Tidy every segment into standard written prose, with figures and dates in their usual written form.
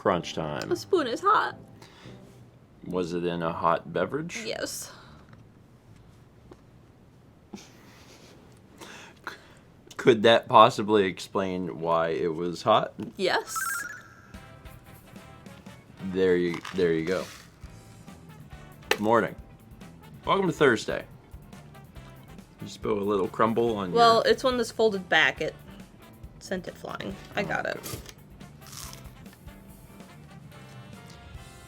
crunch time. The spoon is hot. Was it in a hot beverage? Yes. Could that possibly explain why it was hot? Yes. There you go. Good morning. Welcome to Thursday. You spill a little crumble on Well, it's when this folded back, it sent it flying. I got it.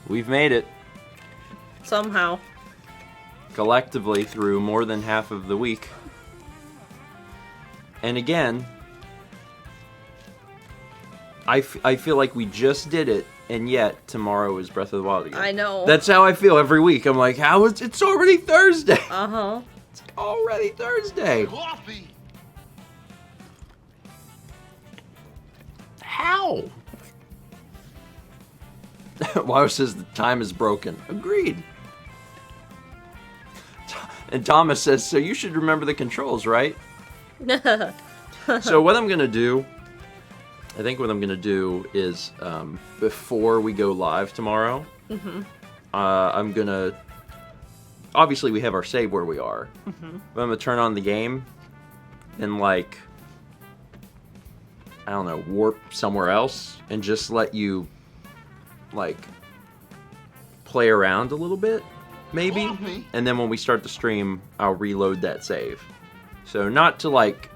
We've made it. Somehow. Collectively through more than half of the week. And again, I feel like we just did it, and yet tomorrow is Breath of the Wild again. I know. That's how I feel every week. I'm like, how is it's already Thursday? Uh-huh. It's already Thursday. Coffee. How? Wire says the time is broken. Agreed. And Thomas says, so you should remember the controls, right? So what I'm going to do, I think what I'm going to do is, before we go live tomorrow, I'm going to, obviously we have our save where we are, but I'm going to turn on the game and, like, I don't know, warp somewhere else and just let you, like, play around a little bit, maybe. Coffee. And then when we start the stream, I'll reload that save. So not to, like,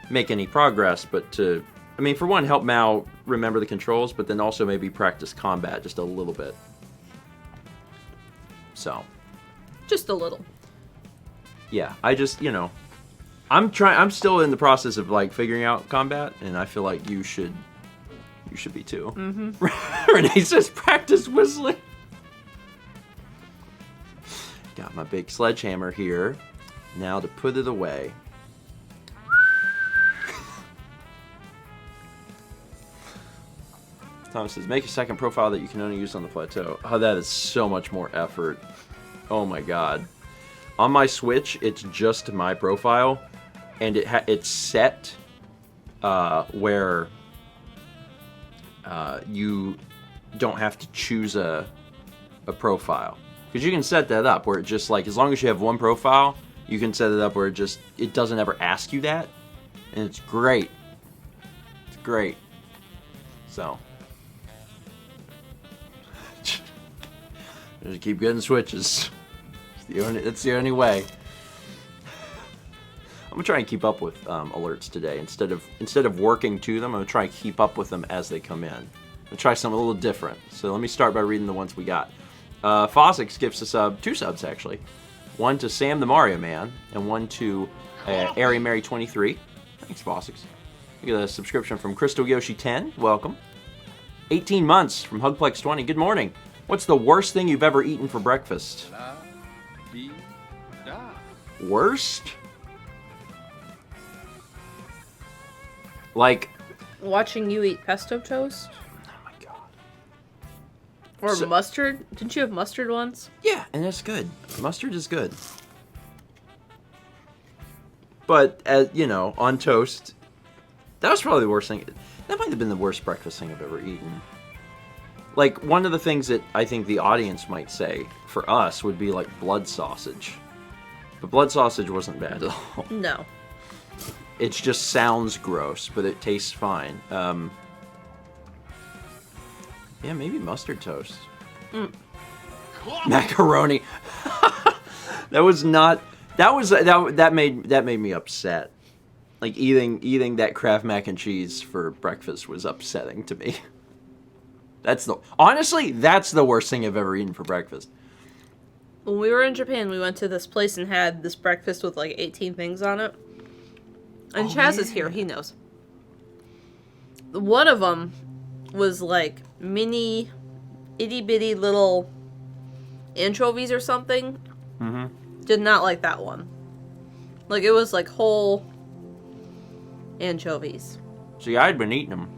make any progress, but to, I mean, for one, help Mal remember the controls, but then also maybe practice combat just a little bit. So. Just a little. Yeah, I just, you know, I'm still in the process of, like, figuring out combat, and I feel like you should be too. Renee says practice whistling. Got my big sledgehammer here. Now to put it away. Thomas says, make a second profile that you can only use on the plateau. Oh, that is so much more effort. Oh my god. On my Switch, it's just my profile, and it's set where you don't have to choose a profile. Because you can set that up where it just, like, as long as you have one profile, you can set it up where it doesn't ever ask you that. And it's great. It's great. So. Just keep getting switches. It's the only way. I'm gonna try and keep up with alerts today. Instead of working to them, I'm gonna try and keep up with them as they come in. I'm gonna try something a little different. So let me start by reading the ones we got. Fossix gives a sub, 2 subs actually. One to Sam the Mario Man, and one to Airy Mary 23. Thanks, Fossix. We got a subscription from Crystal Yoshi 10. Welcome. 18 months from Hugplex 20. Good morning. What's the worst thing you've ever eaten for breakfast? Worst? Like, Watching you eat pesto toast? oh my god. Or mustard? Didn't you have mustard once? Yeah, and it's good. Mustard is good. But, as you know, on toast, that was probably the worst thing. That might have been the worst breakfast thing I've ever eaten. Like, one of the things that I think the audience might say for us would be, like, blood sausage. But blood sausage wasn't bad at all. No. It just sounds gross, but it tastes fine. Yeah, maybe mustard toast. Macaroni. That made me upset. Like, eating that Kraft mac and cheese for breakfast was upsetting to me. Honestly, that's the worst thing I've ever eaten for breakfast. When we were in Japan, we went to this place and had this breakfast with like 18 things on it. And Chaz is here, he knows. One of them was like mini, itty bitty little anchovies or something. Mm-hmm. Did not like that one. Like, it was like whole anchovies. See, I had been eating them.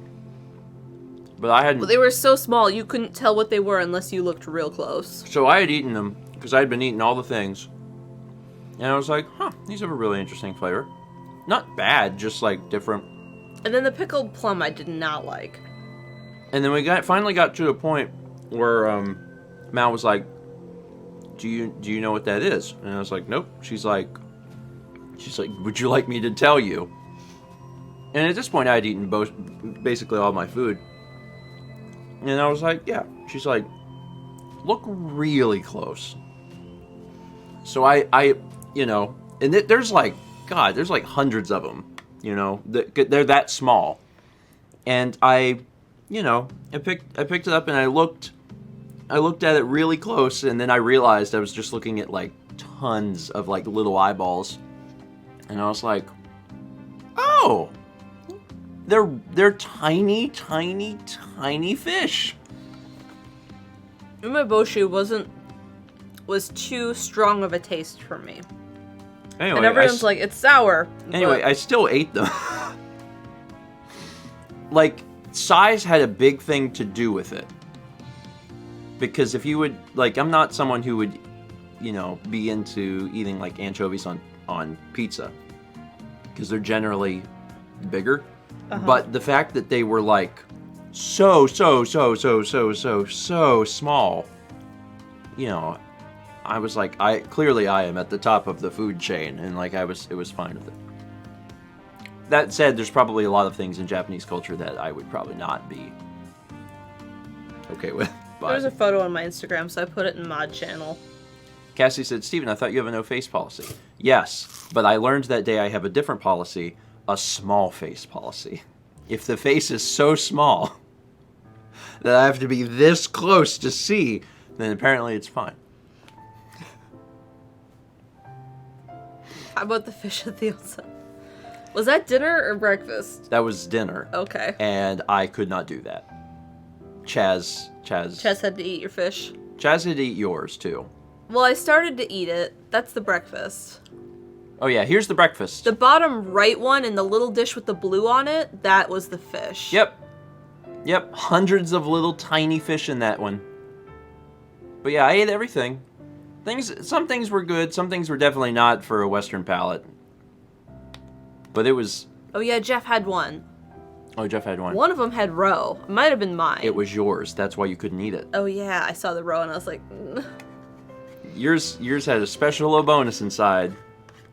But I hadn't... But they were so small, you couldn't tell what they were unless you looked real close. So I had eaten them, because I had been eating all the things. And I was like, huh, these have a really interesting flavor. Not bad, just, like, different. And then the pickled plum I did not like. And then we finally got to a point where Mal was like, do you know what that is? And I was like, nope. She's like, would you like me to tell you? And at this point, I had eaten basically all my food. And I was like, yeah. She's like, look really close. So I you know, and there's like, God, there's like hundreds of them, you know, they're that small. And I picked it up and I looked at it really close, and then I realized I was just looking at like tons of like little eyeballs. And I was like, oh, they're tiny, tiny, tiny fish. Umeboshi was too strong of a taste for me. Anyway, and everyone's like, it's sour. Anyway, I still ate them. Like, size had a big thing to do with it. Because if you would, like, I'm not someone who would, you know, be into eating like anchovies on pizza. Because they're generally bigger. But the fact that they were like so small, you know, I was like, I am at the top of the food chain, and like it was fine with it. That said, there's probably a lot of things in Japanese culture that I would probably not be okay with. But there's a photo on my Instagram, so I put it in Mod Channel. Cassie said, Steven, I thought you have a no face policy. Yes, but I learned that day I have a different policy, a small face policy. If the face is so small that I have to be this close to see, then apparently it's fine. How about the fish at the outside? Was that dinner or breakfast? That was dinner. Okay. And I could not do that. Chaz had to eat your fish. Chaz had to eat yours, too. Well, I started to eat it. That's the breakfast. Oh, yeah, here's the breakfast. The bottom right one in the little dish with the blue on it, that was the fish. Yep. Hundreds of little tiny fish in that one. But yeah, I ate everything. Some things were good, some things were definitely not for a Western palate. But it was... Oh yeah, Jeff had one. Oh, Jeff had one. One of them had roe. It might have been mine. It was yours. That's why you couldn't eat it. Oh yeah, I saw the roe and I was like... Yours had a special little bonus inside.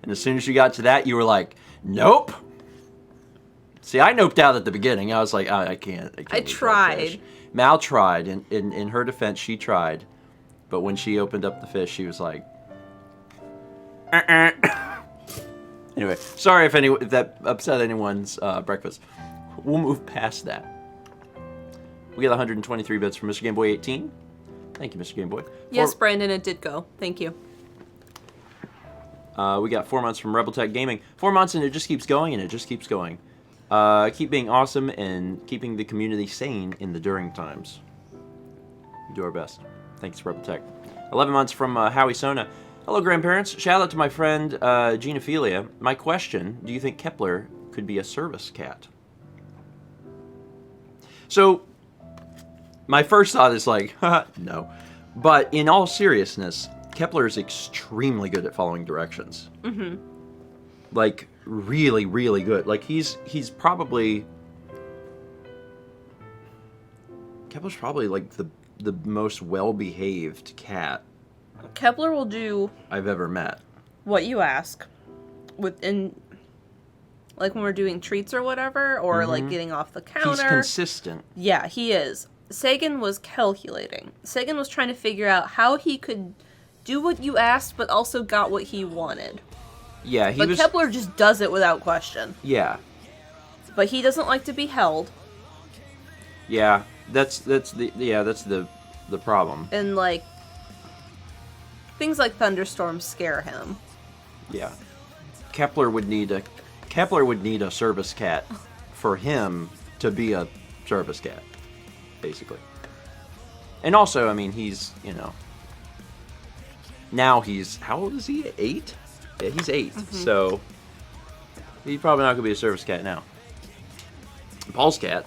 And as soon as you got to that, you were like, nope. See, I noped out at the beginning. I was like, I can't I eat tried. fish. Mal tried. In her defense, she tried. But when she opened up the fish, she was like... Anyway, sorry if that upset anyone's breakfast. We'll move past that. We got 123 bits from Mr. Game Boy 18. Thank you, Mr. Game Boy. Yes, Brandon, it did go. Thank you. We got 4 months from Rebel Tech Gaming. 4 months and it just keeps going and it just keeps going. Keep being awesome and keeping the community sane in the during times. We do our best. Thanks, Rebel Tech. 11 months from Howie Sona. Hello, grandparents. Shout out to my friend Genophilia. My question, do you think Kepler could be a service cat? So, my first thought is like, no. But in all seriousness, Kepler is extremely good at following directions. Mm-hmm. Like, really, really good. Like, he's probably... Kepler's probably, like, the most well-behaved cat Kepler will do I've ever met. What you ask, like when we're doing treats or whatever, or like getting off the counter. He's consistent. Yeah, he is. Sagan was calculating. Sagan was trying to figure out how he could do what you asked, but also got what he wanted. Yeah, but Kepler just does it without question. Yeah. But he doesn't like to be held. Yeah, that's the problem. And like things like thunderstorms scare him. Yeah. Kepler would need a service cat for him to be a service cat, basically. And also, I mean, he's, now he's, how old is he? 8? Yeah, he's 8. Mm-hmm. So he's probably not going to be a service cat now. Paul's cat.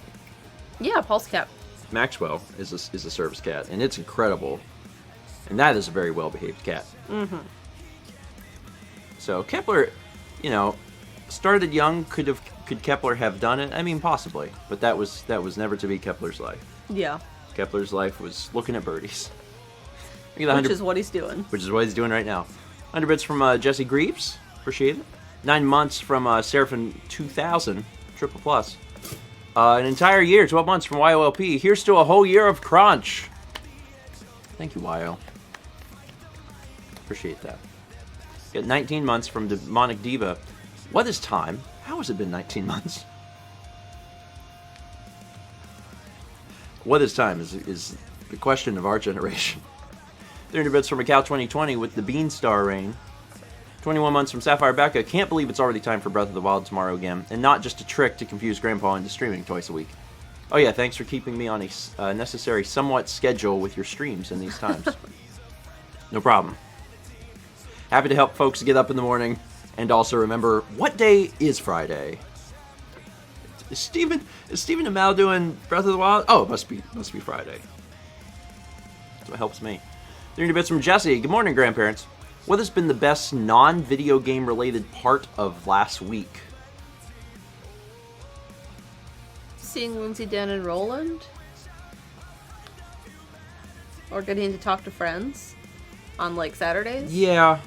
Yeah, Paul's cat. Maxwell is a service cat, and it's incredible. And that is a very well-behaved cat. Mm-hmm. So Kepler, started young. Could Kepler have done it? I mean, possibly, but that was never to be Kepler's life. Yeah. Kepler's life was looking at birdies. Which is what he's doing. Which is what he's doing right now. 100 bits from Jesse Greaves. Appreciate it. 9 months from Seraphin2000. Triple plus. An entire year, 12 months from YOLP. Here's to a whole year of crunch. Thank you, YO. Appreciate that. Got 19 months from Demonic Diva. What is time? How has it been 19 months? What is time is the question of our generation. 300 bits from Macau 2020 with the Beanstar Rain. 21 months from Sapphire Becca. Can't believe it's already time for Breath of the Wild tomorrow again. And not just a trick to confuse Grandpa into streaming twice a week. Oh yeah, thanks for keeping me on a necessary somewhat schedule with your streams in these times. No problem. Happy to help folks get up in the morning. And also remember, what day is Friday? Is Steven and Mal doing Breath of the Wild? Oh, it must be Friday. That's what helps me. 300 bits from Jesse. Good morning, grandparents. What has been the best non-video game related part of last week? Seeing Lindsay, Dan, and Roland? Or getting to talk to friends on, like, Saturdays? Yeah,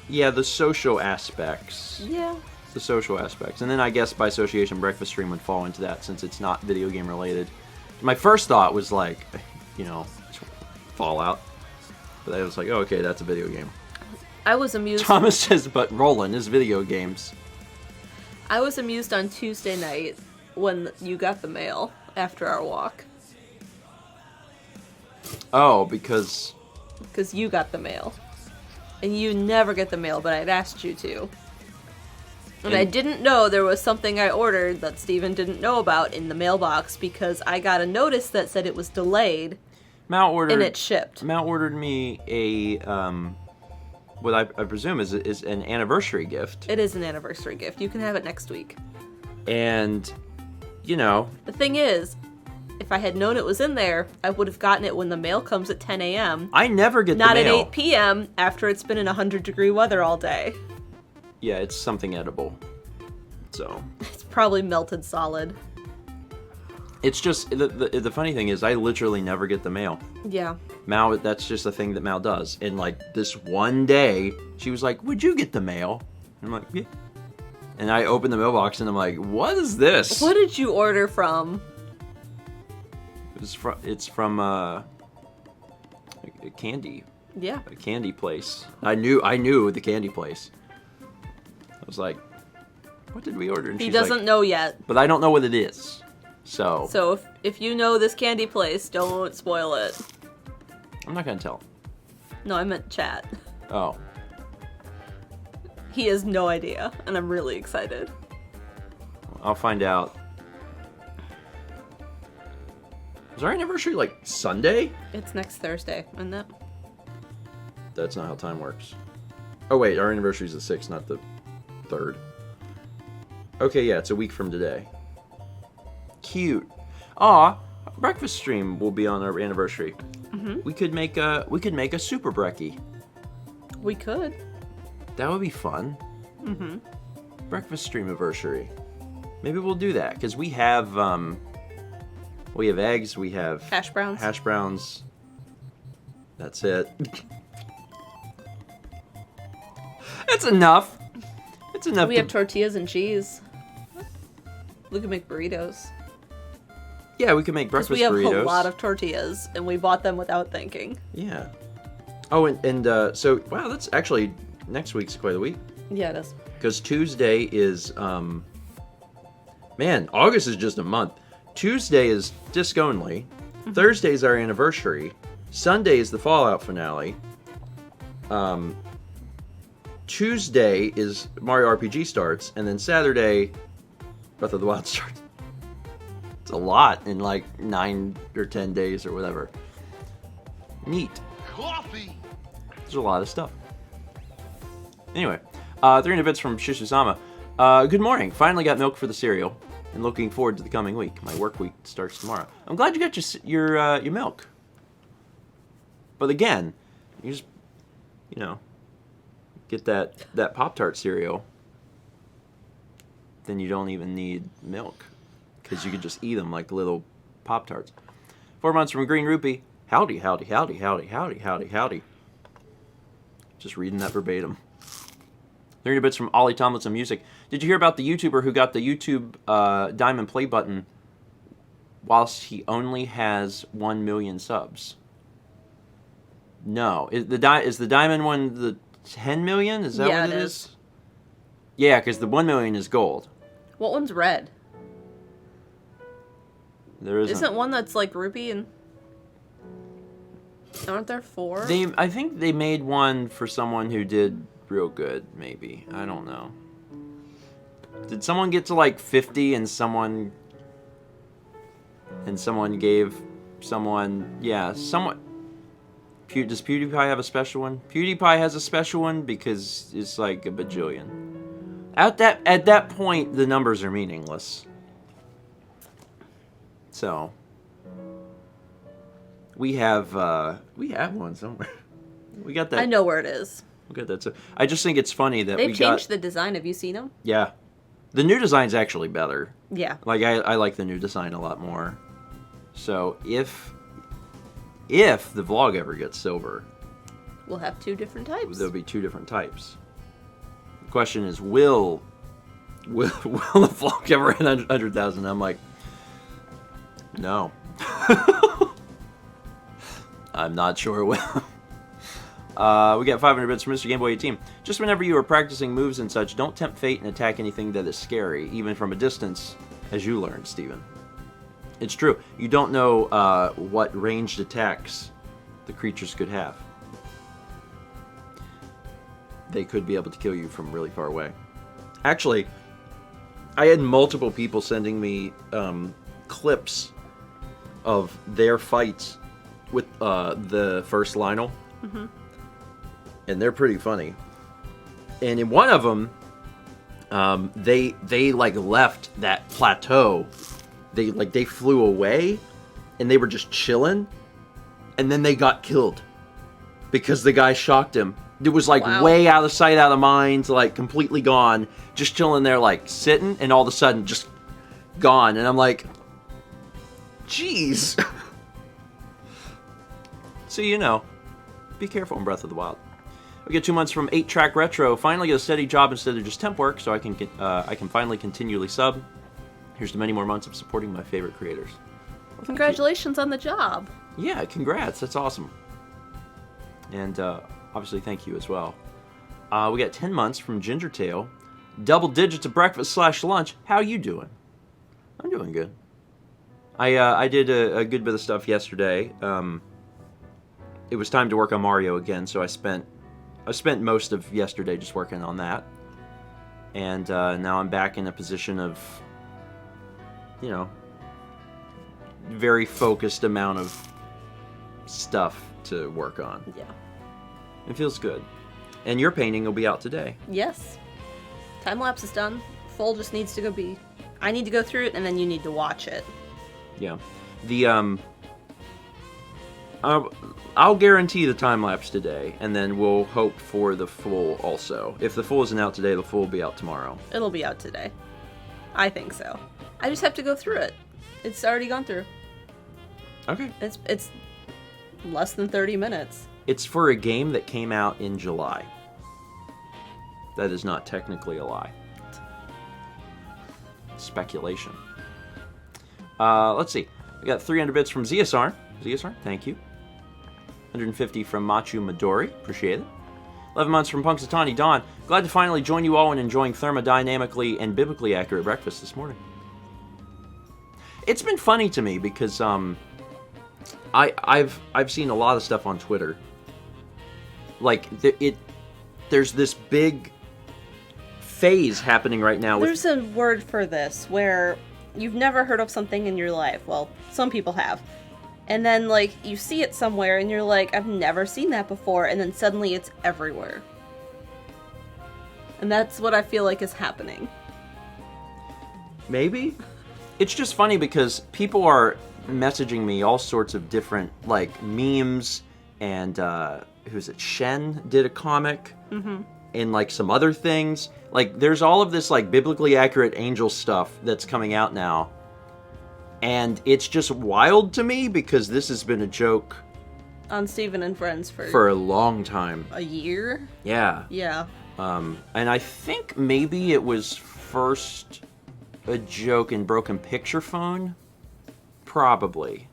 the social aspects. Yeah. The social aspects. And then I guess by association, Breakfast Stream would fall into that since it's not video game related. My first thought was like, Fallout. But I was like, oh, okay, that's a video game. I was amused. Thomas says, but Roland is video games. I was amused on Tuesday night when you got the mail after our walk. Oh, because... Because you got the mail. And you never get the mail, but I'd asked you to. And I didn't know there was something I ordered that Steven didn't know about in the mailbox because I got a notice that said it was delayed. And it shipped. Mal ordered me a... what I presume is an anniversary gift. It is an anniversary gift. You can have it next week. And, The thing is, if I had known it was in there, I would have gotten it when the mail comes at 10 a.m. I never get the mail. Not mail. at 8 p.m. after it's been in 100-degree weather all day. Yeah, it's something edible. So. It's probably melted solid. It's just, the funny thing is, I literally never get the mail. Yeah. Mal, that's just a thing that Mal does. And, this one day, she was like, would you get the mail? And I'm like, yeah. And I opened the mailbox, and I'm like, what is this? What did you order from? It's from a candy. Yeah. A candy place. I knew the candy place. I was like, what did we order? And he doesn't know yet. But I don't know what it is. So if you know this candy place, don't spoil it. I'm not gonna tell. No, I meant chat. Oh. He has no idea, and I'm really excited. I'll find out. Is our anniversary Sunday? It's next Thursday, isn't it? That's not how time works. Oh wait, our anniversary is the 6th, not the 3rd. Okay, yeah, it's a week from today. Cute. Aw, breakfast stream will be on our anniversary. Mm-hmm. We could make a super brekkie. We could. That would be fun. Mm-hmm. Breakfast stream anniversary. Maybe we'll do that because we have eggs, we have hash browns. That's it. That's enough. It's enough. We have tortillas and cheese. We can make burritos. Yeah, we can make breakfast burritos. We have a lot of tortillas, and we bought them without thinking. Yeah. Oh, and so, wow, that's actually, next week's quite a week. Yeah, it is. Because Tuesday is, man, August is just a month. Tuesday is disc only. Mm-hmm. Thursday is our anniversary. Sunday is the Fallout finale. Tuesday is Mario RPG starts, and then Saturday, Breath of the Wild starts. It's a lot in 9 or 10 days or whatever. Neat. Coffee. There's a lot of stuff. Anyway, 300 bits from Shishisama. Good morning. Finally got milk for the cereal, and looking forward to the coming week. My work week starts tomorrow. I'm glad you got your milk. But again, you just, get that Pop-Tart cereal. Then you don't even need milk. Because you could just eat them like little Pop-Tarts. 4 months from Green Rupee. Howdy, howdy, howdy, howdy, howdy, howdy, howdy. Just reading that verbatim. 30 bits from Ollie Tomlinson Music. Did you hear about the YouTuber who got the YouTube Diamond Play button whilst he only has 1 million subs? No. Is the Diamond one the 10 million? Is that what it is? Yeah, because the 1 million is gold. What one's red? There isn't one that's like rupee and... Aren't there 4? I think they made one for someone who did real good, maybe. I don't know. Did someone get to like 50 and someone gave someone... Yeah, someone... Does PewDiePie have a special one? PewDiePie has a special one because it's like a bajillion. At that point, the numbers are meaningless. So we have one somewhere. We got that. I know where it is. We got that. So I just think it's funny that they've changed the design. Have you seen them? Yeah, the new design's actually better. Yeah. Like I like the new design a lot more. So if the vlog ever gets silver, we'll have 2 different types. There'll be 2 different types. The question is, will the vlog ever hit 100,000? I'm like, no. I'm not sure it will. We got 500 bits from Mr. Game Boy 18. Just whenever you are practicing moves and such, don't tempt fate and attack anything that is scary, even from a distance, as you learned, Stephen. It's true. You don't know what ranged attacks the creatures could have. They could be able to kill you from really far away. Actually, I had multiple people sending me clips of their fights with the first Lionel. Mm-hmm. And they're pretty funny. And in one of them, they like left that plateau. They flew away, and they were just chilling, and then they got killed because the guy shocked him. It was like way out of sight, out of mind, like completely gone, just chilling there, like sitting, and all of a sudden just gone. And I'm like, jeez. So be careful in Breath of the Wild. We get 2 months from 8-Track Retro. Finally get a steady job instead of just temp work, so I can finally continually sub. Here's to many more months of supporting my favorite creators. Well, congratulations on the job. Yeah, congrats. That's awesome. And obviously, thank you as well. We got 10 months from Gingertail. Double digits of breakfast/lunch. How you doing? I'm doing good. I did a good bit of stuff yesterday. It was time to work on Mario again, so I spent most of yesterday just working on that. And now I'm back in a position of, very focused amount of stuff to work on. Yeah. It feels good. And your painting will be out today. Yes. Time lapse is done. Full just needs to go I need to go through it, and then you need to watch it. Yeah. I'll guarantee the time lapse today, and then we'll hope for the full also. If the full isn't out today, the full will be out tomorrow. It'll be out today. I think so. I just have to go through it. It's already gone through. Okay. It's less than 30 minutes. It's for a game that came out in July. That is not technically a lie. Speculation. Let's see. We got 300 bits from ZSR. ZSR, thank you. 150 from Machu Midori. Appreciate it. 11 months from Punxsutawney Dawn. Glad to finally join you all in enjoying thermodynamically and biblically accurate breakfast this morning. It's been funny to me because I've seen a lot of stuff on Twitter. Like there's this big phase happening right now. There's a word for this where you've never heard of something in your life. Well, some people have. And then, like, you see it somewhere, and you're like, I've never seen that before, and then suddenly it's everywhere. And that's what I feel like is happening. Maybe? It's just funny because people are messaging me all sorts of different, like, memes, and, who's it, Shen did a comic, and, like, some other things. Like, there's all of this, like, biblically accurate angel stuff that's coming out now. And it's just wild to me because this has been a joke On Stephen and Friends for a long time. a year? Yeah. Yeah. And I think maybe it was first a joke in Broken Picture Phone. Probably.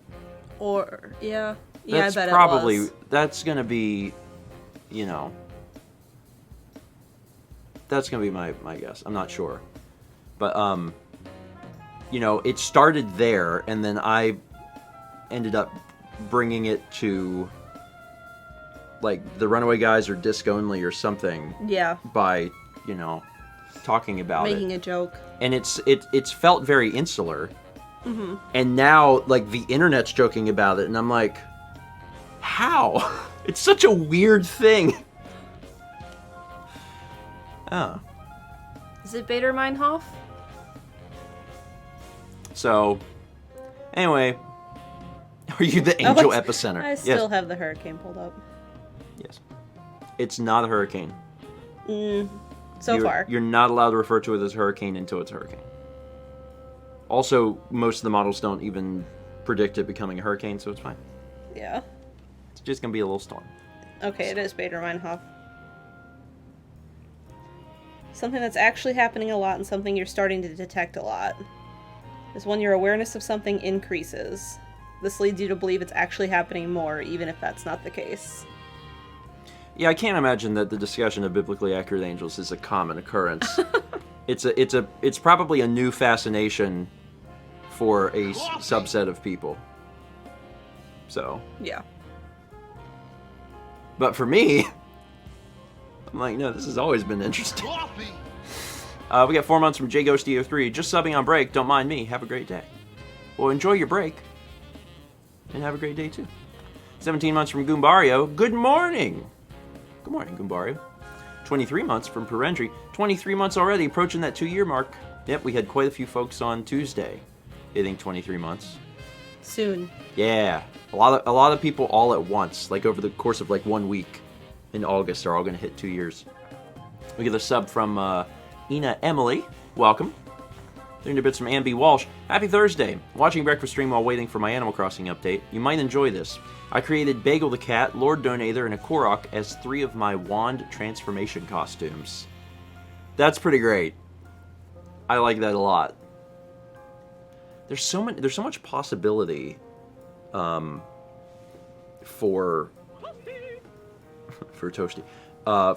Or, yeah. Yeah, That's I bet probably, it was. that's going to be, you know, that's going to be my guess. I'm not sure. But, you know, it started there, and then I ended up bringing it to, like, the Runaway Guys or Disc Only or something. Yeah. By, you know, talking about Making a joke. And it's felt very insular. Mm-hmm. And now, like, the internet's joking about it, and I'm like, how? It's such a weird thing. Oh. Is it Bader Meinhof? So, anyway, are you the Angel Epicenter? I still have the hurricane pulled up. Yes. It's not a hurricane. So far. You're not allowed to refer to it as a hurricane until it's a hurricane. Also, most of the models don't even predict it becoming a hurricane, so it's fine. Yeah. It's just going to be a little storm. Okay, it is Bader Meinhof. Something that's actually happening a lot and something you're starting to detect a lot is when your awareness of something increases. This leads you to believe it's actually happening more, even if that's not the case. Yeah, I can't imagine that the discussion of biblically accurate angels is a common occurrence. It's probably a new fascination for a subset of people. So. Yeah. But for me, I'm like, no, this has always been interesting. We got 4 months from JGhostDO3. Just subbing on break. Don't mind me. Have a great day. Well, enjoy your break. And have a great day, too. 17 months from Goombario. Good morning. Good morning, Goombario. 23 months from Perendry. 23 months already, approaching that 2-year mark. Yep, we had quite a few folks on Tuesday hitting 23 months. Soon. Yeah. A lot of people all at once, like over the course of like 1 week in August, are all going to hit 2 years. We get a sub from Ina Emily. Welcome. 300 bits from Ambi Walsh. Happy Thursday. Watching breakfast stream while waiting for my Animal Crossing update. You might enjoy this. I created Bagel the Cat, Lord Donator, and a Korok as 3 of my wand transformation costumes. That's pretty great. I like that a lot. There's so much possibility for Toasty.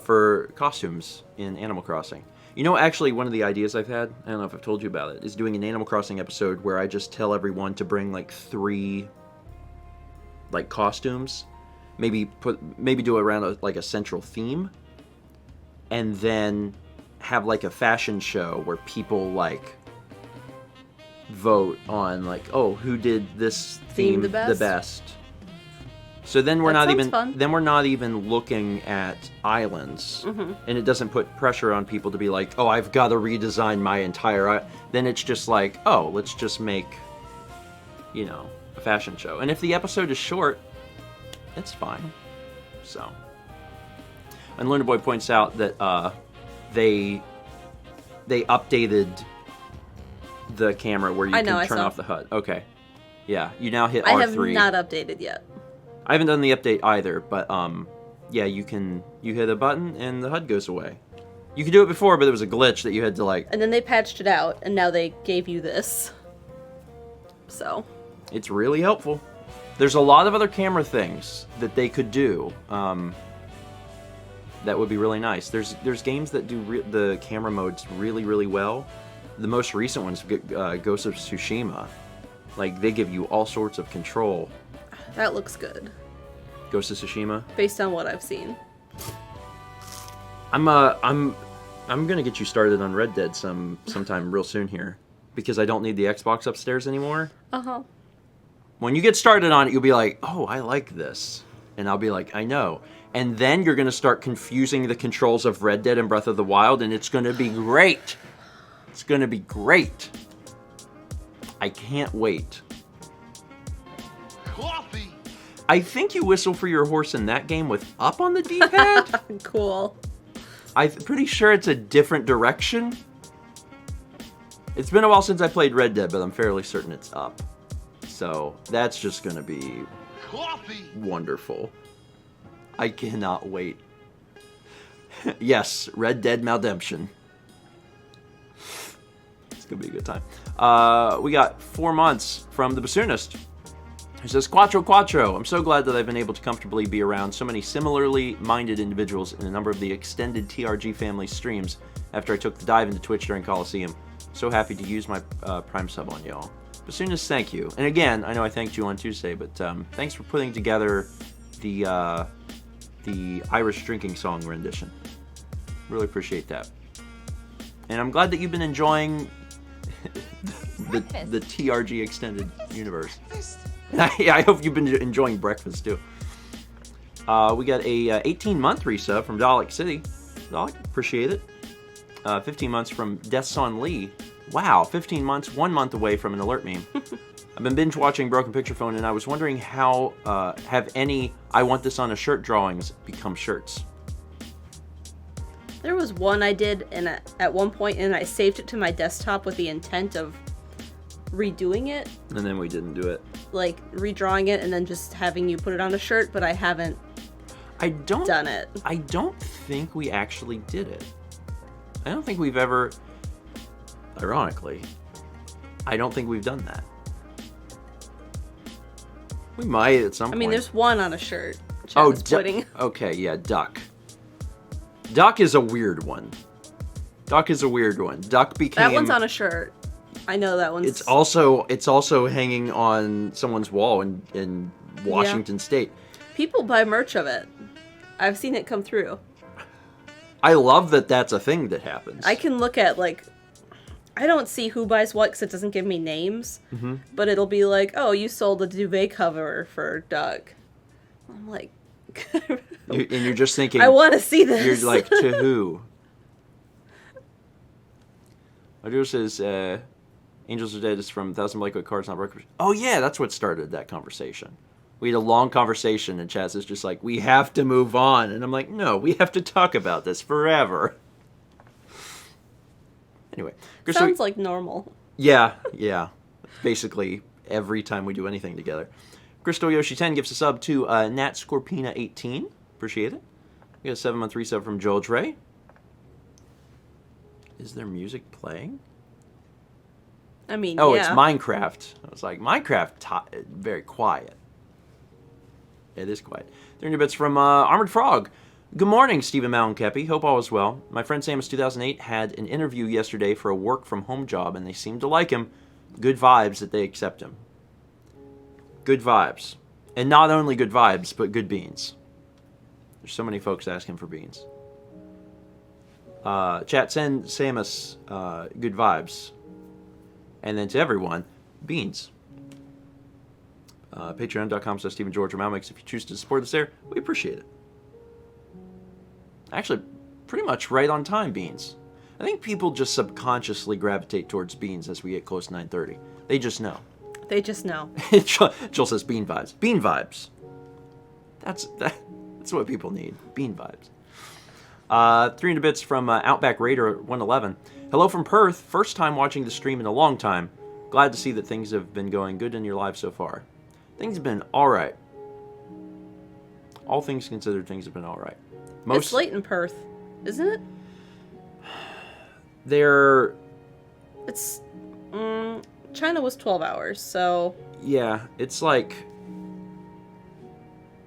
For costumes in Animal Crossing. You know, actually, one of the ideas I've had, I don't know if I've told you about it, is doing an Animal Crossing episode where I just tell everyone to bring like 3 like costumes, maybe do it around like a central theme, and then have like a fashion show where people like vote on like, oh, who did this theme the best. So then we're not even looking at islands, and it doesn't put pressure on people to be like, oh, I've got to redesign my entire. Then it's just like, oh, let's just make, you know, a fashion show. And if the episode is short, it's fine. So, and Luna Boy points out that they updated the camera where you can turn off the HUD. Okay, yeah, you now hit R3. I have not updated yet. I haven't done the update either, but yeah, you hit a button and the HUD goes away. You could do it before, but there was a glitch that you had to like. And then they patched it out, and now they gave you this. So. It's really helpful. There's a lot of other camera things that they could do. That would be really nice. There's games that do the camera modes really, really well. The most recent one's Ghost of Tsushima. Like, they give you all sorts of control. That looks good. Ghost of Tsushima? Based on what I've seen. I'm gonna get you started on Red Dead sometime real soon here. Because I don't need the Xbox upstairs anymore. Uh-huh. When you get started on it, you'll be like, oh, I like this. And I'll be like, I know. And then you're gonna start confusing the controls of Red Dead and Breath of the Wild, and it's gonna be great. It's gonna be great. I can't wait. Coffee. I think you whistle for your horse in that game with up on the D-pad. Cool. I'm pretty sure it's a different direction. It's been a while since I played Red Dead, but I'm fairly certain it's up. So that's just going to be wonderful. I cannot wait. Yes, Red Dead Redemption. It's going to be a good time. We got 4 months from the Bassoonist. He says, Quattro Quattro. I'm so glad that I've been able to comfortably be around so many similarly minded individuals in a number of the extended TRG family streams after I took the dive into Twitch during Coliseum. So happy to use my Prime sub on y'all. Bassoonist, thank you. And again, I know I thanked you on Tuesday, but thanks for putting together the Irish drinking song rendition. Really appreciate that. And I'm glad that you've been enjoying the TRG extended universe. Yeah, I hope you've been enjoying breakfast too. We got a 18-month resub from Dalek City. Dalek, appreciate it. 15 months from Deson Lee. Wow, 15 months, 1 month away from an alert meme. I've been binge watching Broken Picture Phone, and I was wondering how have any I want this on a shirt drawings become shirts? There was one I did at one point, and I saved it to my desktop with the intent of redoing it. And then we didn't do it. Like, redrawing it and then just having you put it on a shirt, but I haven't done it. I don't think we actually did it. I don't think we've ever... Ironically, I don't think we've done that. We might at some point. I mean, there's one on a shirt. Okay, yeah, Duck. Duck is a weird one. Duck became... That one's on a shirt. I know that one's... It's also hanging on someone's wall in Washington State. People buy merch of it. I've seen it come through. I love that that's a thing that happens. I can look at, like... I don't see who buys what because it doesn't give me names. Mm-hmm. But it'll be like, oh, you sold a duvet cover for Doug. I'm like... and you're just thinking... I want to see this. You're like, to who? Audio says, Angels Are Dead is from 1,000 Blackwood Cards, not Breakfast. Oh, yeah, that's what started that conversation. We had a long conversation, and Chaz is just like, we have to move on. And I'm like, no, we have to talk about this forever. Anyway. Sounds like normal. Yeah. Basically, every time we do anything together. Crystal Yoshi 10 gives a sub to Nat Scorpina 18. Appreciate it. We got a 7-month resub from Joel Trey. Is there music playing? I mean, yeah. It's Minecraft. I was like, Minecraft, very quiet. It is quiet. 300 bits from Armored Frog. Good morning, Stephen Mal and Kepi. Hope all is well. My friend Samus 2008 had an interview yesterday for a work-from-home job, and they seemed to like him. Good vibes that they accept him. Good vibes. And not only good vibes, but good beans. There's so many folks asking for beans. Chat, send Samus good vibes. And then to everyone, beans. Patreon.com/StephenGeorgeMalmix. If you choose to support us there, we appreciate it. Actually, pretty much right on time, beans. I think people just subconsciously gravitate towards beans as we get close to 9:30. They just know. They just know. Joel says bean vibes. Bean vibes. That's what people need. Bean vibes. 300 bits from Outback Raider 111. Hello from Perth. First time watching the stream in a long time. Glad to see that things have been going good in your life so far. Things have been alright. All things considered, things have been alright. It's late in Perth, isn't it? It's... China was 12 hours, so... Yeah, it's like...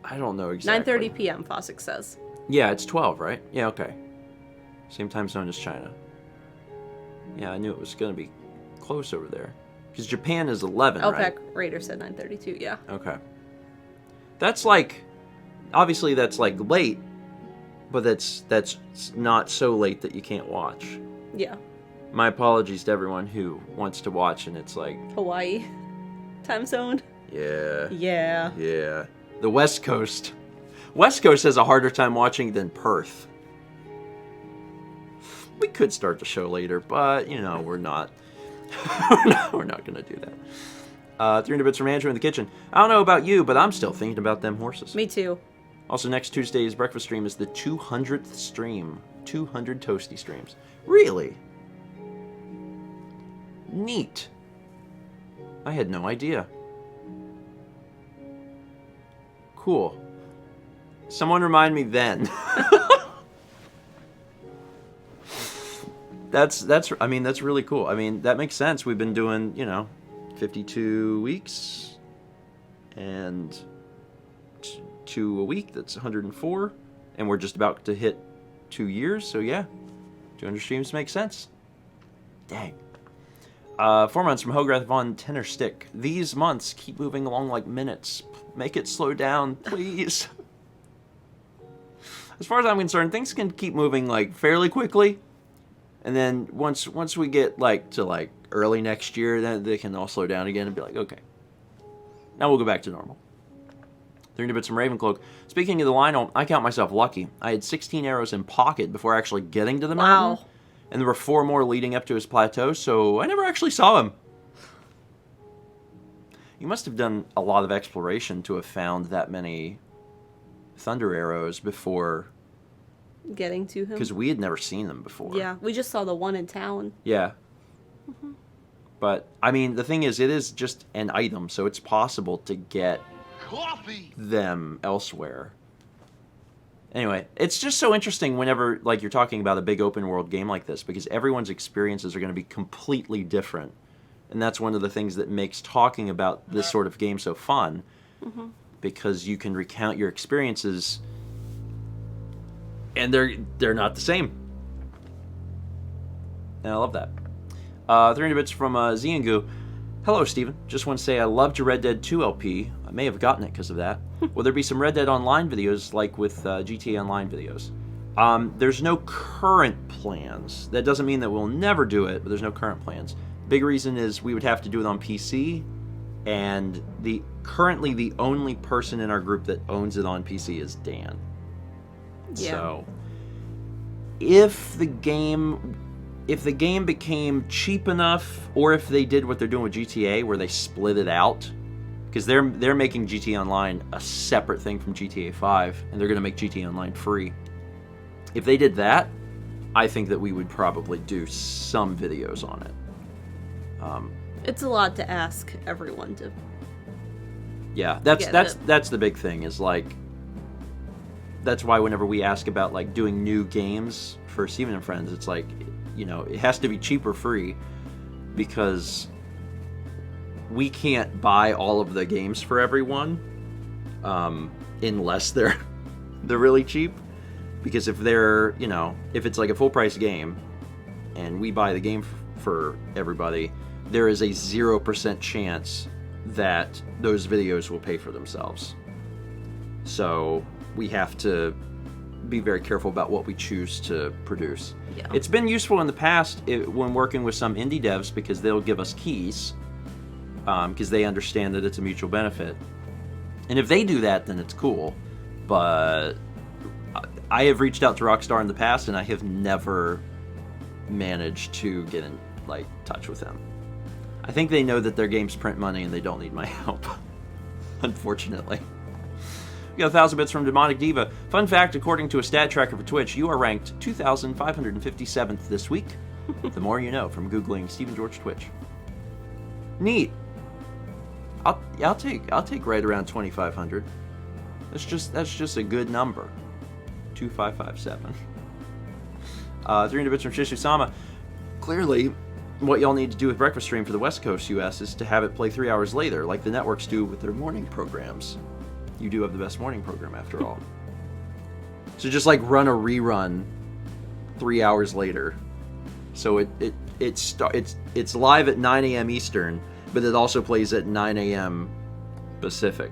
I don't know exactly. 9:30 p.m., Fossick says. Yeah, it's 12, right? Yeah, okay. Same time zone as China. Yeah, I knew it was going to be close over there. Because Japan is 11, right? Outback Raider said 9:32, yeah. Okay. That's like... Obviously, that's like late, but that's not so late that you can't watch. Yeah. My apologies to everyone who wants to watch, and it's like... Hawaii time zone? Yeah. Yeah. Yeah. The West Coast. West Coast has a harder time watching than Perth. We could start the show later, but, we're not. We're not going to do that. 300 bits from Andrew in the kitchen. I don't know about you, but I'm still thinking about them horses. Me too. Also, next Tuesday's breakfast stream is the 200th stream. 200 toasty streams. Really? Neat. I had no idea. Cool. Someone remind me then. That's really cool. I mean, that makes sense. We've been doing, 52 weeks and 2 a week. That's 104. And we're just about to hit 2 years. So yeah, 200 streams makes sense. Dang. 4 months from Hogarth von Tennerstick. These months keep moving along like minutes. Make it slow down, please. As far as I'm concerned, things can keep moving like fairly quickly. And then once we get to early next year, then they can all slow down again and be like, okay, now we'll go back to normal. 300 bits from Ravencloak. Speaking of the Lionel, I count myself lucky. I had 16 arrows in pocket before actually getting to the mountain. And there were 4 more leading up to his plateau, so I never actually saw him. You must have done a lot of exploration to have found that many thunder arrows before getting to him. Because we had never seen them before. Yeah, we just saw the one in town. Yeah. Mm-hmm. But, I mean, the thing is, it is just an item, so it's possible to get them elsewhere. Anyway, it's just so interesting whenever, you're talking about a big open world game like this, because everyone's experiences are going to be completely different. And that's one of the things that makes talking about this sort of game so fun, because you can recount your experiences, and they're not the same. And I love that. 300 bits from Ziangu. Hello, Stephen. Just want to say I loved your Red Dead 2 LP. I may have gotten it because of that. Will there be some Red Dead Online videos like with GTA Online videos? There's no current plans. That doesn't mean that we'll never do it, but there's no current plans. Big reason is we would have to do it on PC, and currently the only person in our group that owns it on PC is Dan. Yeah. So if the game became cheap enough, or if they did what they're doing with GTA, where they split it out, because they're making GTA Online a separate thing from GTA 5, and they're going to make GTA Online free. If they did that, I think that we would probably do some videos on it. It's a lot to ask everyone to. Yeah, that's the big thing. Is that's why whenever we ask about doing new games for Steven and Friends, it's it has to be cheap or free, because we can't buy all of the games for everyone unless they're really cheap. Because if they're, if it's a full price game and we buy the game for everybody, there is a 0% chance that those videos will pay for themselves. So we have to be very careful about what we choose to produce. Yeah. It's been useful in the past when working with some indie devs, because they'll give us keys because they understand that it's a mutual benefit. And if they do that, then it's cool. But I have reached out to Rockstar in the past, and I have never managed to get in touch with them. I think they know that their games print money and they don't need my help, unfortunately. We got 1,000 bits from Demonic Diva. Fun fact, according to a stat tracker for Twitch, you are ranked 2,557th this week. The more you know, from Googling Stephen George Twitch. Neat. I'll take right around 2,500. That's just a good number. 2,557. 300 bits from Shishu-sama. Clearly, what y'all need to do with Breakfast Stream for the West Coast US is to have it play 3 hours later, like the networks do with their morning programs. You do have the best morning program, after all. So just run a rerun 3 hours later. So it's live at 9 a.m. Eastern, but it also plays at 9 a.m. Pacific.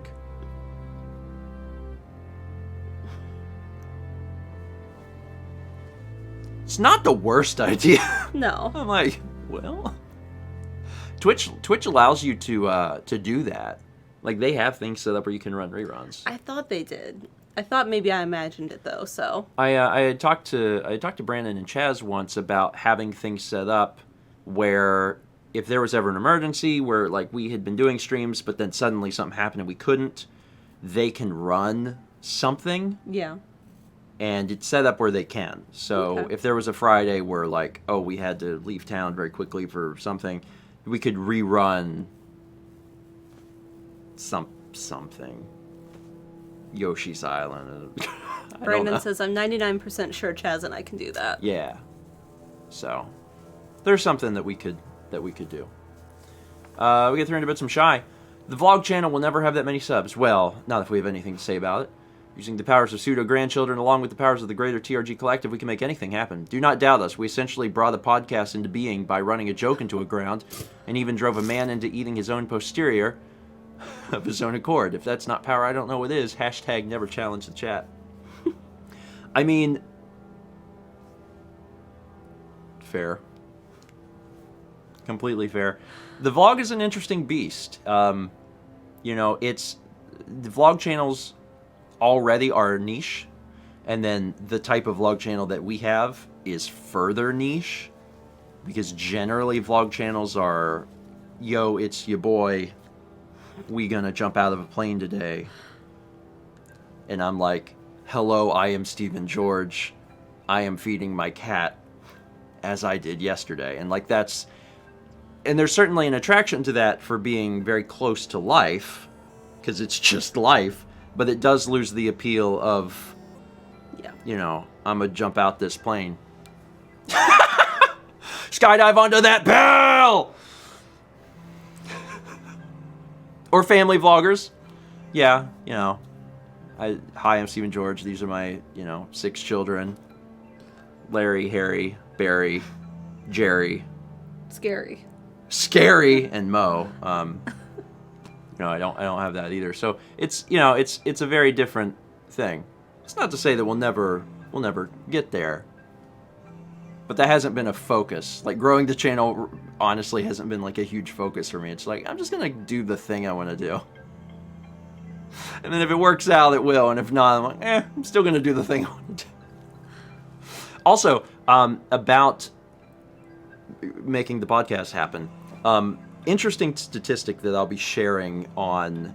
It's not the worst idea. No. I'm well, Twitch allows you to do that. They have things set up where you can run reruns. I thought they did. I thought maybe I imagined it though. So I had talked to Brandon and Chaz once about having things set up where if there was ever an emergency where we had been doing streams, but then suddenly something happened and we couldn't, they can run something. Yeah. And it's set up where they can. So if there was a Friday where we had to leave town very quickly for something, we could rerun something. Yoshi's Island. Brandon says, I'm 99% sure Chaz and I can do that. Yeah. So, there's something that we could do. We get 300 bits from Shy. The vlog channel will never have that many subs. Well, not if we have anything to say about it. Using the powers of pseudo-grandchildren along with the powers of the greater TRG collective, we can make anything happen. Do not doubt us. We essentially brought the podcast into being by running a joke into a ground, and even drove a man into eating his own posterior of his own accord. If that's not power, I don't know what is. Hashtag never challenge the chat. I mean, fair. Completely fair. The vlog is an interesting beast. You know, the vlog channels already are niche, and then the type of vlog channel that we have is further niche, because generally vlog channels are, yo, it's your boy, we gonna jump out of a plane today, and I'm like, hello, I am Stephen George, I am feeding my cat as I did yesterday. And like and there's certainly an attraction to that for being very close to life, because it's just life. But it does lose the appeal of, you know, I'm going to jump out this plane. Skydive onto that bell! Or family vloggers. Yeah, you know. Hi, I'm Stephen George. These are my, 6 children. Larry, Harry, Barry, Jerry. Scary, and Mo. I don't have that either. So it's a very different thing. It's not to say that we'll never get there, but that hasn't been a focus. Like, growing the channel honestly hasn't been like a huge focus for me. It's like, I'm just gonna do the thing I want to do, and then if it works out, it will, and if not, I'm like, I'm still gonna do the thing I want to do. Also, about making the podcast happen. Interesting statistic that I'll be sharing on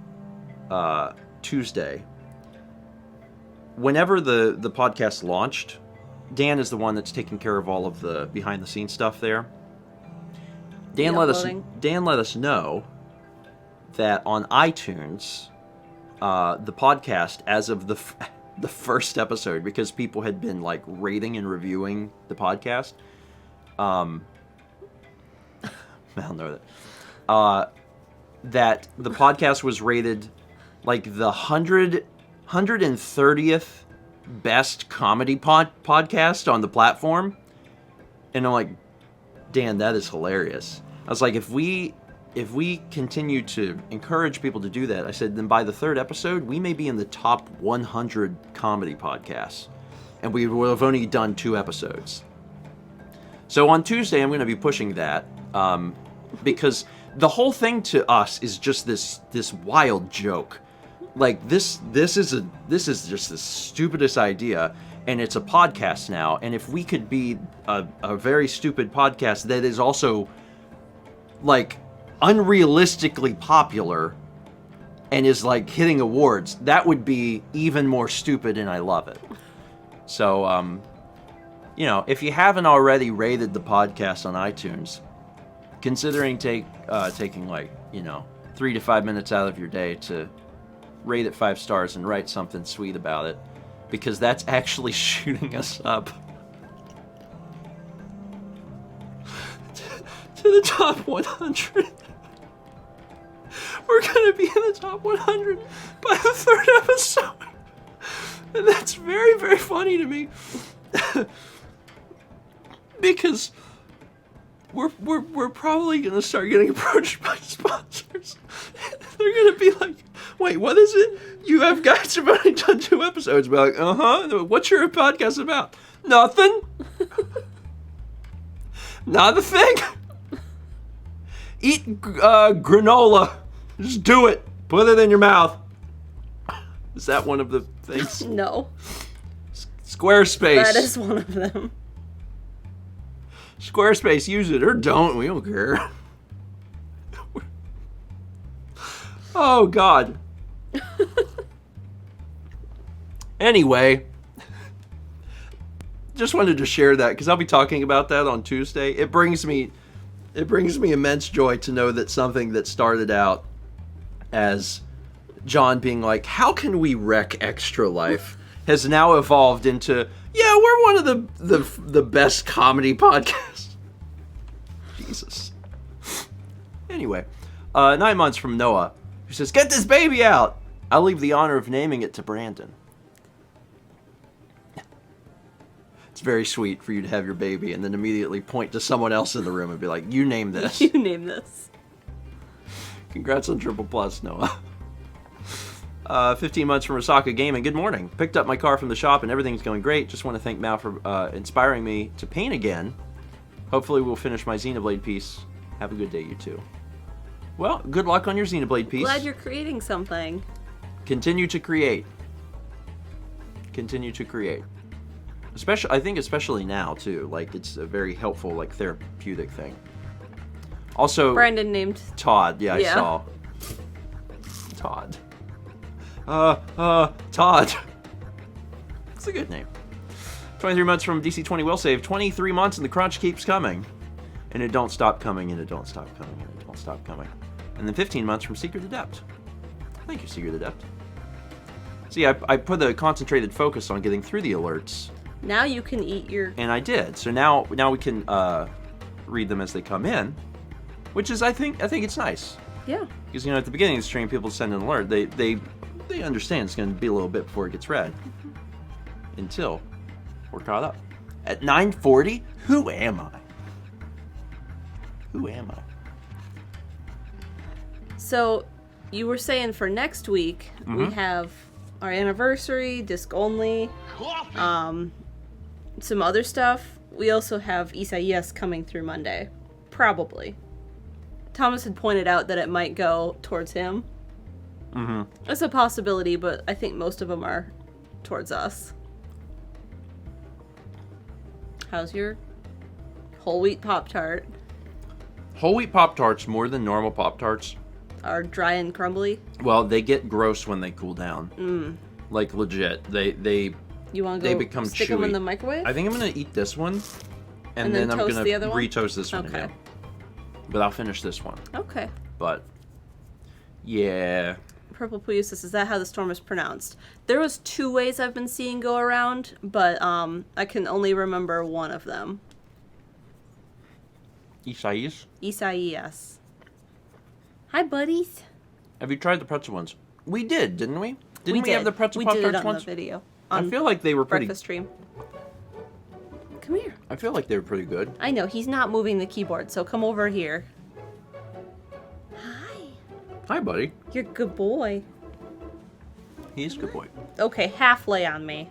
Tuesday. Whenever the podcast launched, Dan is the one that's taking care of all of the behind-the-scenes stuff there. Dan let us know that on iTunes, the podcast, as of the first episode, because people had been like rating and reviewing the podcast, I don't know that. That the podcast was rated like the 130th best comedy podcast on the platform. And I'm like, Dan, that is hilarious. I was like, if we continue to encourage people to do that, I said, then by the 3rd episode, we may be in the top 100 comedy podcasts. And we will have only done 2 episodes. So on Tuesday, I'm going to be pushing that. Because the whole thing to us is just this wild joke. Like, this is just the stupidest idea, and it's a podcast now. And if we could be a very stupid podcast that is also like unrealistically popular and is like hitting awards, that would be even more stupid, and I love it. So, if you haven't already rated the podcast on iTunes, considering taking 3 to 5 minutes out of your day to rate it 5 stars and write something sweet about it, because that's actually shooting us up to the top 100. We're gonna be in the top 100 by the 3rd episode, and that's very, very funny to me. Because we're probably gonna start getting approached by sponsors. They're gonna be like, "Wait, what is it? You have guys who've only done 2 episodes." We're like, "What's your podcast about?" "Nothing." "Not a thing." "Eat granola. Just do it. Put it in your mouth." Is that one of the things? No. Squarespace. That is one of them. Squarespace, use it or don't. We don't care. Oh, God. Anyway, just wanted to share that because I'll be talking about that on Tuesday. It brings me immense joy to know that something that started out as John being like, how can we wreck Extra Life, has now evolved into, yeah, we're one of the best comedy podcasts. Jesus. Anyway, 9 months from Noah, who says, get this baby out. I'll leave the honor of naming it to Brandon. It's very sweet for you to have your baby and then immediately point to someone else in the room and be like, you name this. You name this. Congrats on Triple Plus, Noah. 15 months from Osaka Gaming. Good morning. Picked up my car from the shop and everything's going great. Just want to thank Mal for inspiring me to paint again. Hopefully we'll finish my Xenoblade piece. Have a good day, you two. Well, good luck on your Xenoblade piece. Glad you're creating something. Continue to create. Continue to create. I think especially now, too. Like, it's a very helpful, like, therapeutic thing. Also... Brandon named... Todd. Yeah, I saw. Todd. Todd. It's a good name. 23 months from DC20 Will Save. 23 months and the crunch keeps coming. And it don't stop coming, and it don't stop coming, and it don't stop coming. And then 15 months from Secret Adept. Thank you, Secret Adept. See, I put a concentrated focus on getting through the alerts. Now you can eat your... And I did. So now we can read them as they come in. Which is, I think it's nice. Yeah. Because, at the beginning of the stream, people send an alert. They understand it's going to be a little bit before it gets read. Until we're caught up. At 9:40? Who am I? Who am I? So, you were saying for next week, we have our anniversary, disc only, some other stuff. We also have Isaias coming through Monday. Probably. Thomas had pointed out that it might go towards him. It's a possibility, but I think most of them are towards us. How's your whole wheat Pop-Tart? Whole wheat Pop-Tarts, more than normal Pop-Tarts, are dry and crumbly? Well, they get gross when they cool down. Like, legit. They You want to go become stick chewy. them in the microwave? I think I'm going to eat this one, and then I'm toast going the to other one? re-toast this one Okay. again. But I'll finish this one. Okay. But, yeah. Purple Puyus, is that how the storm is pronounced? There was 2 ways I've been seeing go around, but I can only remember one of them. Isaias? Isaias. Hi, buddies. Have you tried the pretzel ones? We did, didn't we? Didn't we have the pretzel We Pop-Tarts did it on once? the video. I feel like they were pretty... Breakfast stream. Come here. I feel like they were pretty good. I know, he's not moving the keyboard, so come over here. Hi. Hi, buddy. You're a good boy. He's a good boy. Okay, half lay on me.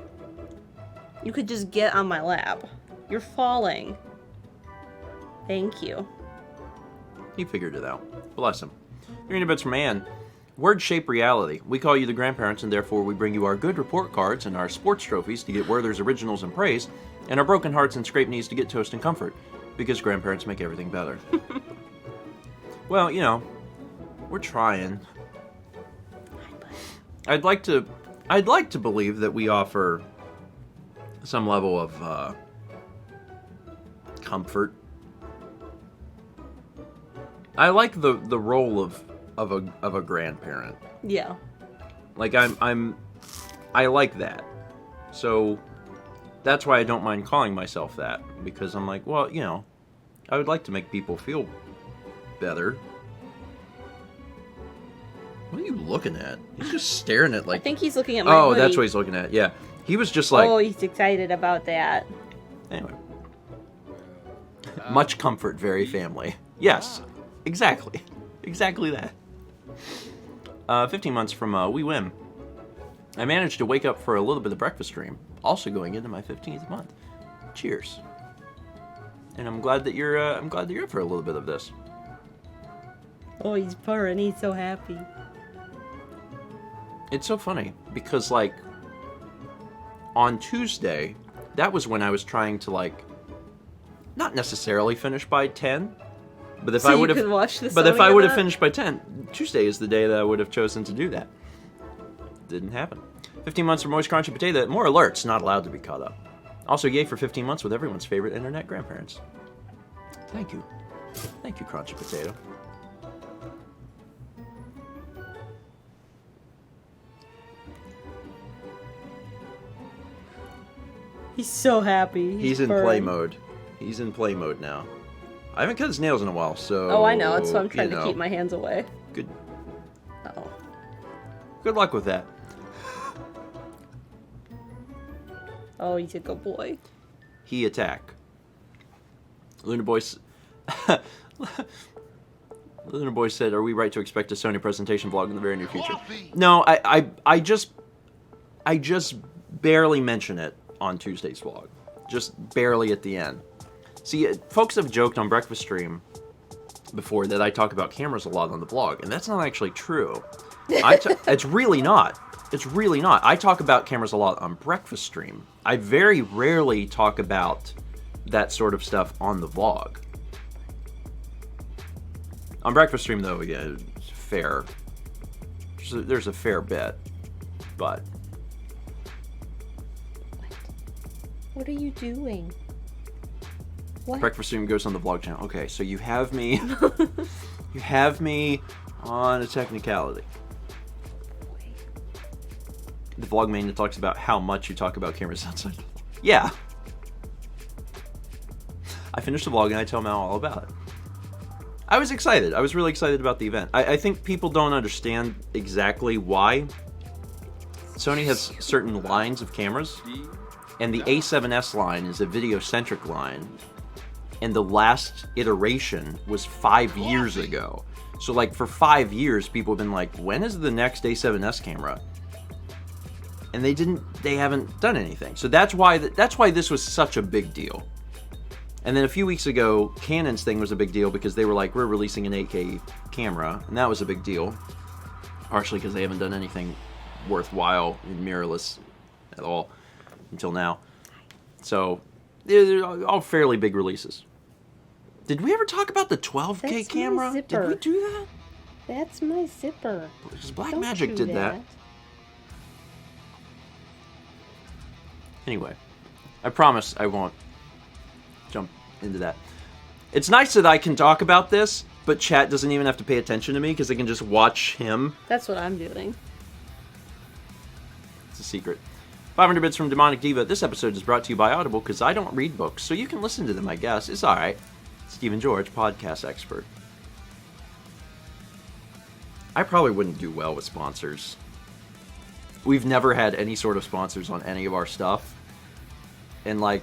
You could just get on my lap. You're falling. Thank you. He figured it out. Bless him. Hearing bits from Anne. Word shape reality. We call you the grandparents, and therefore we bring you our good report cards and our sports trophies to get Werther's originals and praise, and our broken hearts and scraped knees to get toast and comfort, because grandparents make everything better. Well, we're trying. I'd like to believe that we offer some level of comfort. I like the role of a grandparent. Yeah. Like I like that. So that's why I don't mind calling myself that, because I'm like, well, I would like to make people feel better. What are you looking at? He's just staring at I think he's looking at my Oh, hoodie. that's what he's looking at. Yeah. He was just like Oh, he's excited about that. Anyway. Much comfort, very family. Yes. Exactly. Exactly that. 15 months from We Win. I managed to wake up for a little bit of breakfast stream, also going into my 15th month. Cheers. And I'm glad that you're up for a little bit of this. Oh, he's purring. He's so happy. It's so funny because on Tuesday, that was when I was trying to not necessarily finish by 10, but if I would have finished by 10, Tuesday is the day that I would have chosen to do that. Didn't happen. 15 months for Moist Crunchy Potato. More alerts, not allowed to be caught up. Also, yay for 15 months with everyone's favorite internet grandparents. Thank you. Thank you, Crunchy Potato. He's so happy. He's in play mode. He's in play mode now. I haven't cut his nails in a while, so... Oh, I know. That's why I'm trying to keep my hands away. Good. Uh-oh. Good luck with that. Oh, he's a good boy. He attack. Lunar Boy said, "Are we right to expect a Sony presentation vlog in the very near future?" No, I just barely mention it on Tuesday's vlog. Just barely at the end. See, folks have joked on Breakfast Stream before that I talk about cameras a lot on the vlog, and that's not actually true. It's really not. It's really not. I talk about cameras a lot on Breakfast Stream. I very rarely talk about that sort of stuff on the vlog. On Breakfast Stream, though, yeah, it's fair. There's a fair bit, but... What are you doing? What? Breakfast Stream goes on the vlog channel. Okay, so you have me... you have me on a technicality. The vlog mania talks about how much you talk about cameras outside. Yeah. I finished the vlog and I tell Mal all about it. I was excited. I was really excited about the event. I think people don't understand exactly why. Sony has certain lines of cameras, and the A7S line is a video-centric line, and the last iteration was 5 years ago. So, like, for 5 years, people have been like, when is the next A7S camera? And they haven't done anything. So that's why this was such a big deal. And then a few weeks ago, Canon's thing was a big deal because they were like, we're releasing an 8K camera, and that was a big deal. Partially because they haven't done anything worthwhile in mirrorless at all until now. So, they're all fairly big releases. Did we ever talk about the 12K That's camera? my zipper. Did we do that? That's my zipper. Because Black Don't Magic do did that. Anyway, I promise I won't jump into that. It's nice that I can talk about this, but chat doesn't even have to pay attention to me because they can just watch him. That's what I'm doing. It's a secret. 500 bits from Demonic Diva. This episode is brought to you by Audible because I don't read books, so you can listen to them, I guess. It's alright. Stephen George, podcast expert. I probably wouldn't do well with sponsors. We've never had any sort of sponsors on any of our stuff. And, like,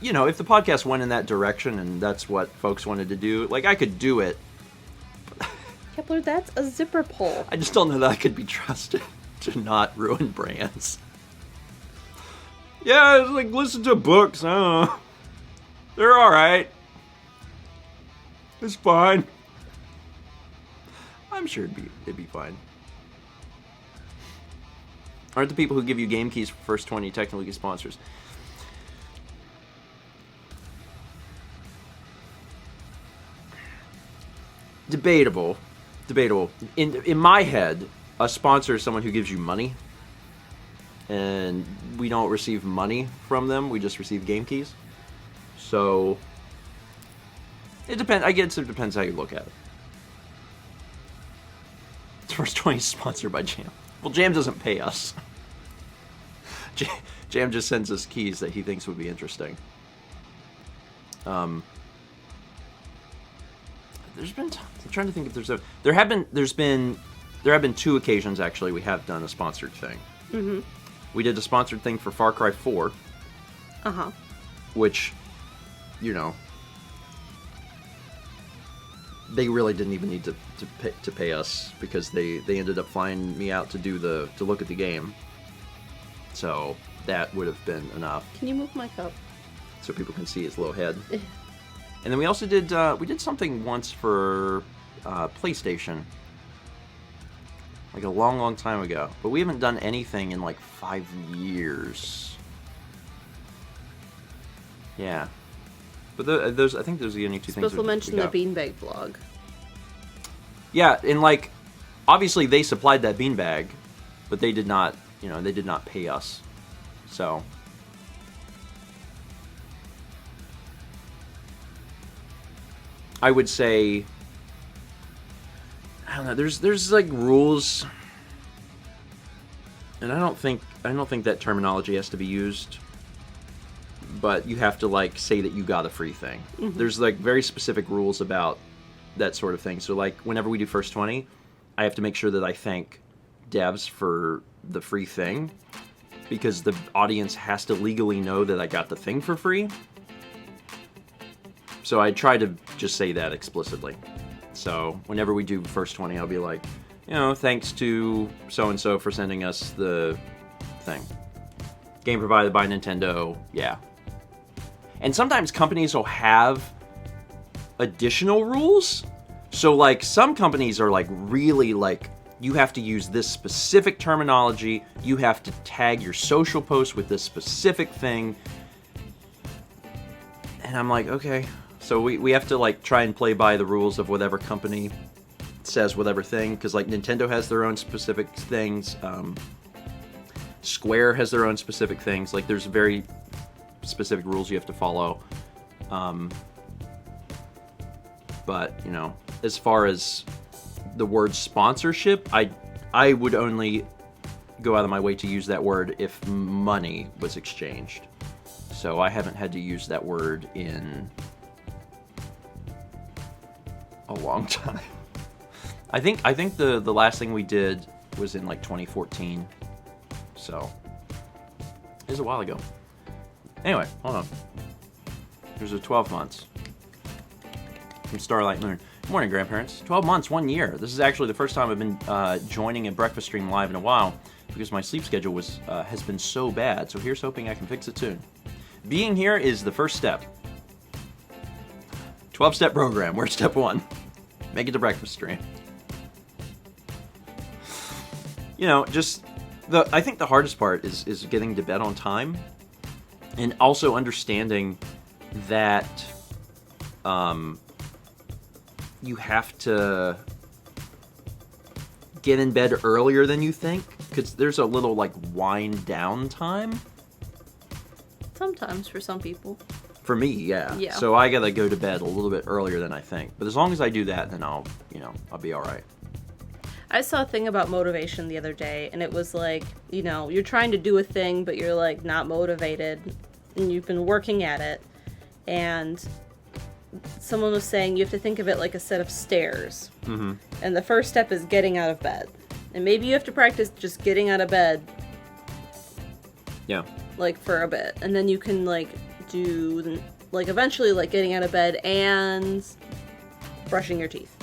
you know, if the podcast went in that direction and that's what folks wanted to do, like, I could do it. Kepler, that's a zipper pull. I just don't know that I could be trusted to not ruin brands. Yeah, it's like, listen to books. I don't know. They're alright. It's fine. I'm sure it'd be fine. Aren't the people who give you game keys for first 20 technically sponsors? Debatable. In my head, a sponsor is someone who gives you money. And we don't receive money from them. We just receive game keys. So, it depends. I guess it depends how you look at it. First 20 is sponsored by Jam. Well, Jam doesn't pay us. Jam just sends us keys that he thinks would be interesting. There's been I'm trying to think if there have been 2 occasions actually we have done a sponsored thing. Mm-hmm. We did a sponsored thing for Far Cry 4. Uh-huh. Which, you know, they really didn't even need to pay us because they ended up flying me out to look at the game. So that would have been enough. Can you move my cup? So people can see his little head. And then we also did something once for PlayStation, like a long time ago. But we haven't done anything in like 5 years. Yeah. But I think those are the only 2 things. Supposed to mention the beanbag vlog. Yeah, and like, obviously they supplied that beanbag, but they did not, they did not pay us. So. I would say, I don't know, there's like rules, and I don't think that terminology has to be used. but you have to like say that you got a free thing. There's like very specific rules about that sort of thing. So like whenever we do First 20, I have to make sure that I thank devs for the free thing, because the audience has to legally know that I got the thing for free. So I try to just say that explicitly. So whenever we do First 20, I'll be like, you know, thanks to so-and-so for sending us the thing. Game provided by Nintendo, yeah. And sometimes companies will have additional rules. So like some companies are like really like, you have to use this specific terminology, you have to tag your social post with this specific thing. And I'm like, okay. So we have to like try and play by the rules of whatever company says whatever thing, because like Nintendo has their own specific things, Square has their own specific things. Like there's very specific rules you have to follow. But you know, as far as the word sponsorship, I would only go out of my way to use that word if money was exchanged. So I haven't had to use that word in a long time. I think the last thing we did was in like 2014. So it was a while ago. Anyway, hold on. There's a 12 months from Starlight Moon. Good morning, grandparents. 12 months, 1 year. This is actually the first time I've been joining a breakfast stream live in a while, because my sleep schedule has been so bad. So here's hoping I can fix it soon. Being here is the first step. 12-step program. We're step 1. Make it to breakfast stream. You know, just I think the hardest part is getting to bed on time, and also understanding that you have to get in bed earlier than you think, because there's a little like wind down time. Sometimes for some people. For me, yeah. Yeah. So I gotta go to bed a little bit earlier than I think. But as long as I do that, then I'll be all right. I saw a thing about motivation the other day, and it was like, you know, you're trying to do a thing, but you're like not motivated, and you've been working at it, and someone was saying you have to think of it like a set of stairs. Mm-hmm. And the first step is getting out of bed. And maybe you have to practice just getting out of bed. Yeah. Like for a bit. And then you can like do like eventually like getting out of bed and brushing your teeth.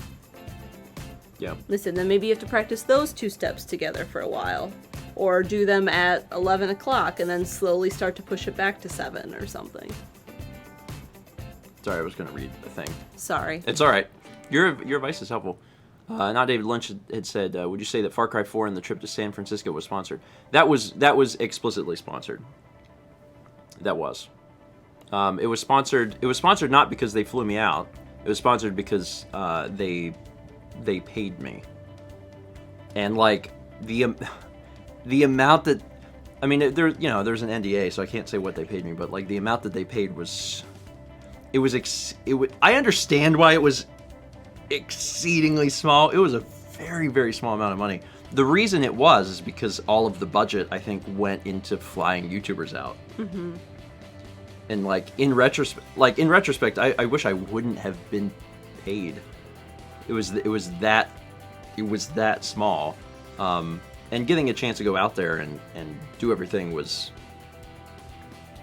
Yeah. Listen, then maybe you have to practice those 2 steps together for a while. Or do them at 11 o'clock and then slowly start to push it back to 7 or something. Sorry, I was going to read the thing. Sorry. It's all right. Your advice is helpful. Not David Lynch had said, would you say that Far Cry 4 and the trip to San Francisco was sponsored? That was explicitly sponsored. That was. It was sponsored. It was sponsored not because they flew me out. It was sponsored because they paid me. And like the amount that, I mean, there's an NDA, so I can't say what they paid me, but like the amount that they paid was, I understand why it was exceedingly small. It was a very, very small amount of money. The reason it was is because all of the budget, I think, went into flying YouTubers out. Mm-hmm. And like in retrospect, I wish I wouldn't have been paid. It was that small, and getting a chance to go out there and do everything was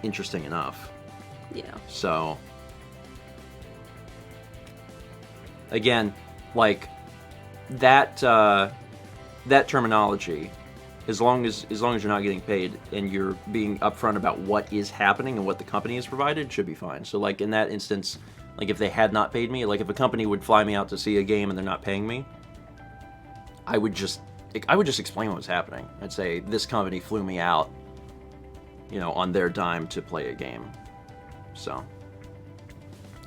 interesting enough. Yeah. So again, like that terminology, as long as you're not getting paid and you're being upfront about what is happening and what the company has provided, should be fine. So like in that instance, like if they had not paid me, like if a company would fly me out to see a game and they're not paying me, I would just explain what was happening. I'd say this company flew me out, on their dime to play a game. So,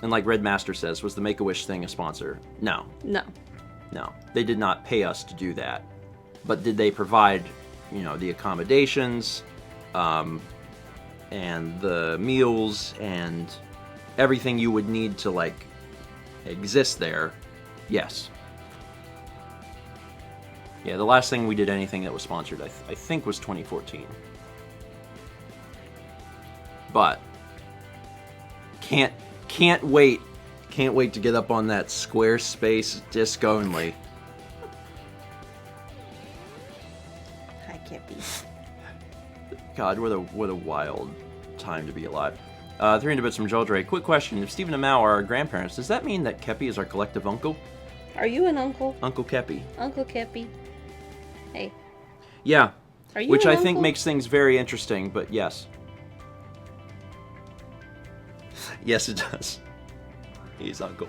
and like Red Master says, was the Make-A-Wish thing a sponsor? No. They did not pay us to do that. But did they provide, the accommodations, and the meals and everything you would need to like exist there? Yes. Yeah, the last thing we did anything that was sponsored, I think, was 2014. But Can't wait. Can't wait to get up on that Squarespace disc only. Hi, Kippy. God, what a wild time to be alive. 300 bits from Joldre. Quick question: if Stephen and Mao are our grandparents, does that mean that Kepi is our collective uncle? Are you an uncle? Uncle Kepi. Uncle Kippy. Hey. Yeah. Are you Which an I think uncle? makes things very interesting, but yes. Yes, it does. He's uncle.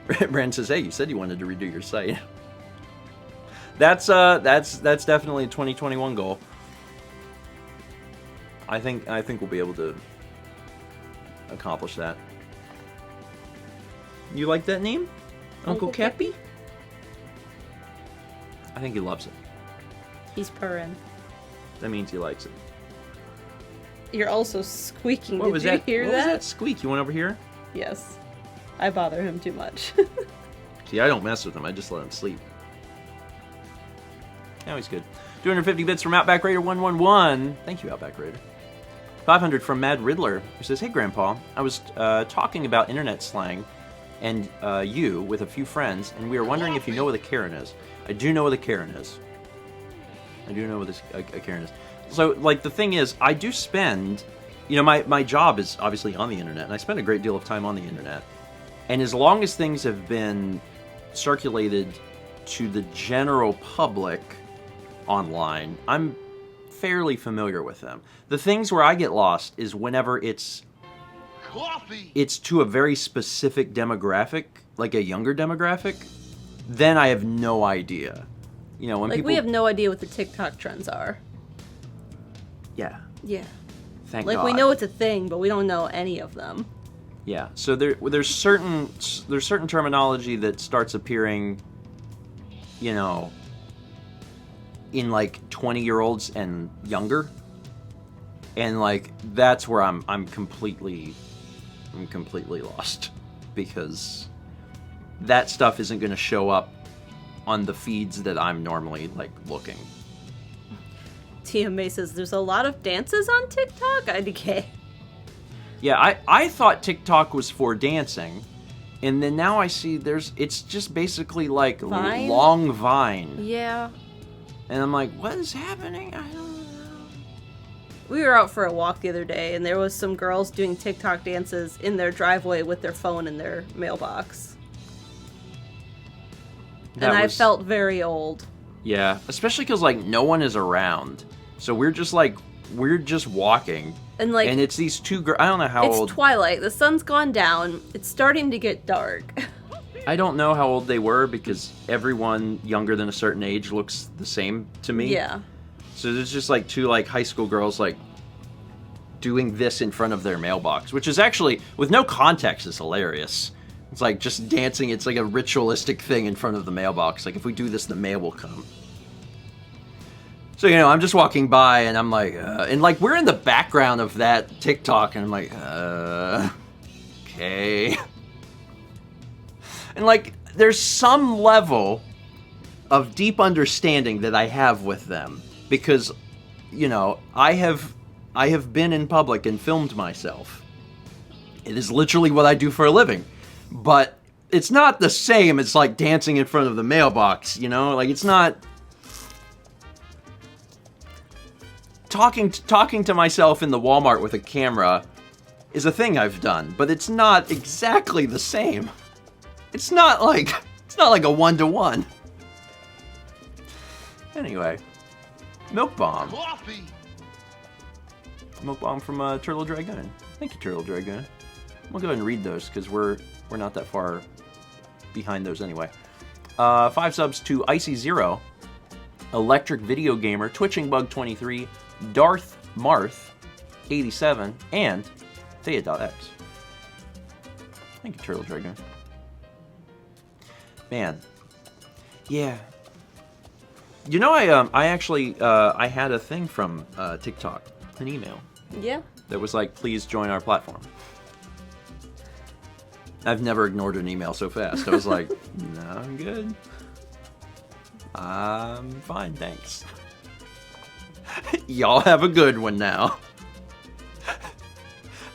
Brandon says, "Hey, you said you wanted to redo your site." That's definitely a 2021 goal. I think we'll be able to accomplish that. You like that name? Uncle Kepi? I think he loves it. He's purring. That means he likes it. You're also squeaking. What was Did you that? hear What that? was that squeak? You went over here? Yes. I bother him too much. See, I don't mess with him. I just let him sleep. Now he's good. 250 bits from Outback Raider 111. Thank you, Outback Raider. 500 from Mad Riddler, who says, "Hey, Grandpa, I was talking about internet slang and you with a few friends, and we were wondering if you know what a Karen is." I do know what a Karen is. I do know what a Karen is. So, like, the thing is, I do spend... You know, my job is obviously on the internet, and I spend a great deal of time on the internet. And as long as things have been circulated to the general public online, I'm fairly familiar with them. The things where I get lost is whenever it's to a very specific demographic, like a younger demographic, then I have no idea. You know, when Like, people... we have no idea what the TikTok trends are. Yeah. Yeah. Thank Like, God. we know it's a thing, but we don't know any of them. Yeah, so there's certain terminology that starts appearing, you know, in like 20-year-olds and younger, and like that's where I'm completely lost, because that stuff isn't going to show up on the feeds that I'm normally like looking. TMA says there's a lot of dances on TikTok. IDK. Yeah, I thought TikTok was for dancing, and then now I see it's just basically like Vine? long Vine. Yeah. And I'm like, what is happening? I don't know. We were out for a walk the other day, and there was some girls doing TikTok dances in their driveway with their phone in their mailbox. I felt very old. Yeah, especially because like no one is around, so we're just walking. And like, and it's these two girls. I don't know how it's old. twilight. The sun's gone down. It's starting to get dark. I don't know how old they were, because everyone younger than a certain age looks the same to me. Yeah. So there's just like two like high school girls like doing this in front of their mailbox, which is actually, with no context, is hilarious. It's like just dancing. It's like a ritualistic thing in front of the mailbox. Like, if we do this, the mail will come. So, you know, I'm just walking by, and I'm like, and like we're in the background of that TikTok, and I'm like, okay. And like, there's some level of deep understanding that I have with them, because, you know, I have been in public and filmed myself. It is literally what I do for a living. But it's not the same as like dancing in front of the mailbox, you know? Like, it's not... Talking to myself in the Walmart with a camera is a thing I've done, but it's not exactly the same. It's not like a one-to-one. Anyway, Milk Bomb. Coffee. Milk Bomb from Turtle Dragoon. Thank you, Turtle Dragoon. We'll go ahead and read those, because we're not that far behind those anyway. 5 subs to Icy Zero, Electric Video Gamer, Twitching Bug 23, Darth Marth 87, and Thea.x. Thank you, Turtle Dragoon. Man, yeah. You know, I actually I had a thing from TikTok, an email. Yeah. That was like, please join our platform. I've never ignored an email so fast. I was like, no, I'm good. I'm fine, thanks. Y'all have a good one now.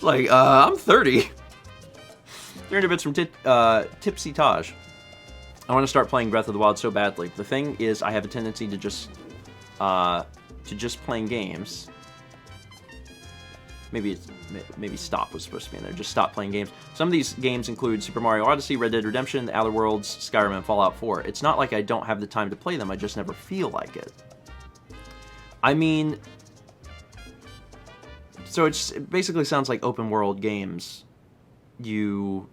Like, I'm 30. 300 bits from Tipsy Taj. I want to start playing Breath of the Wild so badly. The thing is, I have a tendency to just playing games. Maybe stop was supposed to be in there. Just stop playing games. Some of these games include Super Mario Odyssey, Red Dead Redemption, The Outer Worlds, Skyrim, and Fallout 4. It's not like I don't have the time to play them. I just never feel like it. I mean, so it basically sounds like open world games you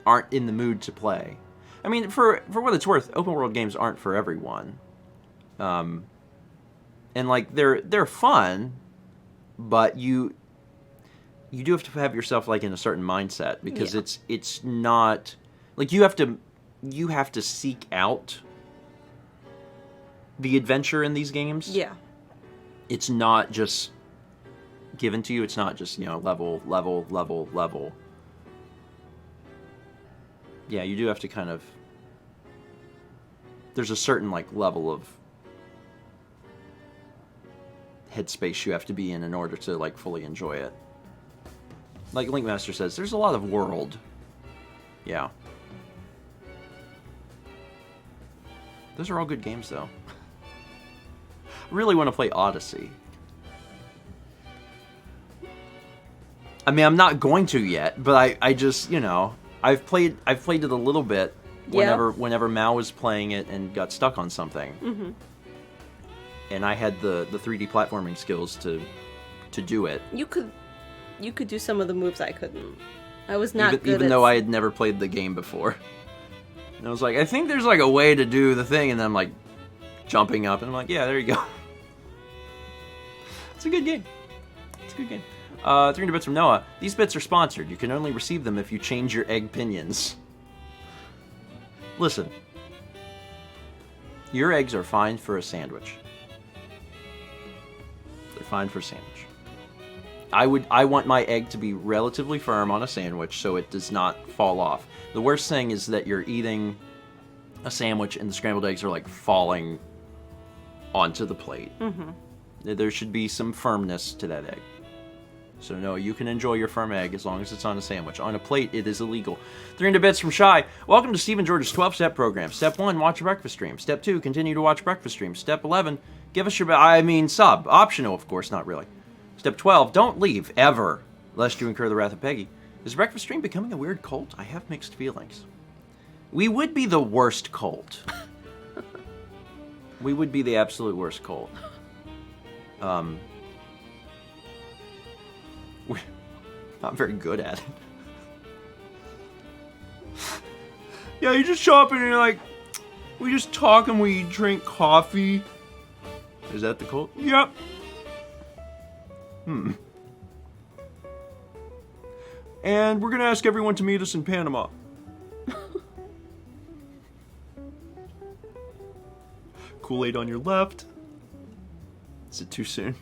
aren't in the mood to play. I mean, for what it's worth, open world games aren't for everyone. And like they're fun, but you do have to have yourself like in a certain mindset, because it's not like you have to seek out the adventure in these games. Yeah. It's not just given to you. It's not just, level. Yeah, you do have to kind of... There's a certain, like, level of headspace you have to be in order to, like, fully enjoy it. Like Linkmaster says, there's a lot of world. Yeah. Those are all good games, though. I really want to play Odyssey. I mean, I'm not going to yet, but I just, I've played it a little bit whenever Mao was playing it and got stuck on something. Mm-hmm. And I had the 3D platforming skills to do it. You could do some of the moves I couldn't. I was not good even though I had never played the game before. And I was like, I think there's like a way to do the thing, and then I'm like jumping up, and I'm like, yeah, there you go. It's a good game. 300 bits from Noah. These bits are sponsored. You can only receive them if you change your egg pinions. Listen. Your eggs are fine for a sandwich. They're fine for a sandwich. I want my egg to be relatively firm on a sandwich so it does not fall off. The worst thing is that you're eating a sandwich and the scrambled eggs are like falling onto the plate. Mm-hmm. There should be some firmness to that egg. So no, you can enjoy your firm egg as long as it's on a sandwich. On a plate, it is illegal. 300 bits from Shy. Welcome to Stephen George's 12-step program. Step 1, watch a breakfast stream. Step 2, continue to watch breakfast streams. Step 11, give us your sub. Optional, of course, not really. Step 12, don't leave, ever, lest you incur the wrath of Peggy. Is breakfast stream becoming a weird cult? I have mixed feelings. We would be the worst cult. We would be the absolute worst cult. We're not very good at it. Yeah, you just show up and you're like, we just talk and we drink coffee. Is that the cult? Yep. And we're gonna ask everyone to meet us in Panama. Kool-Aid on your left. Is it too soon?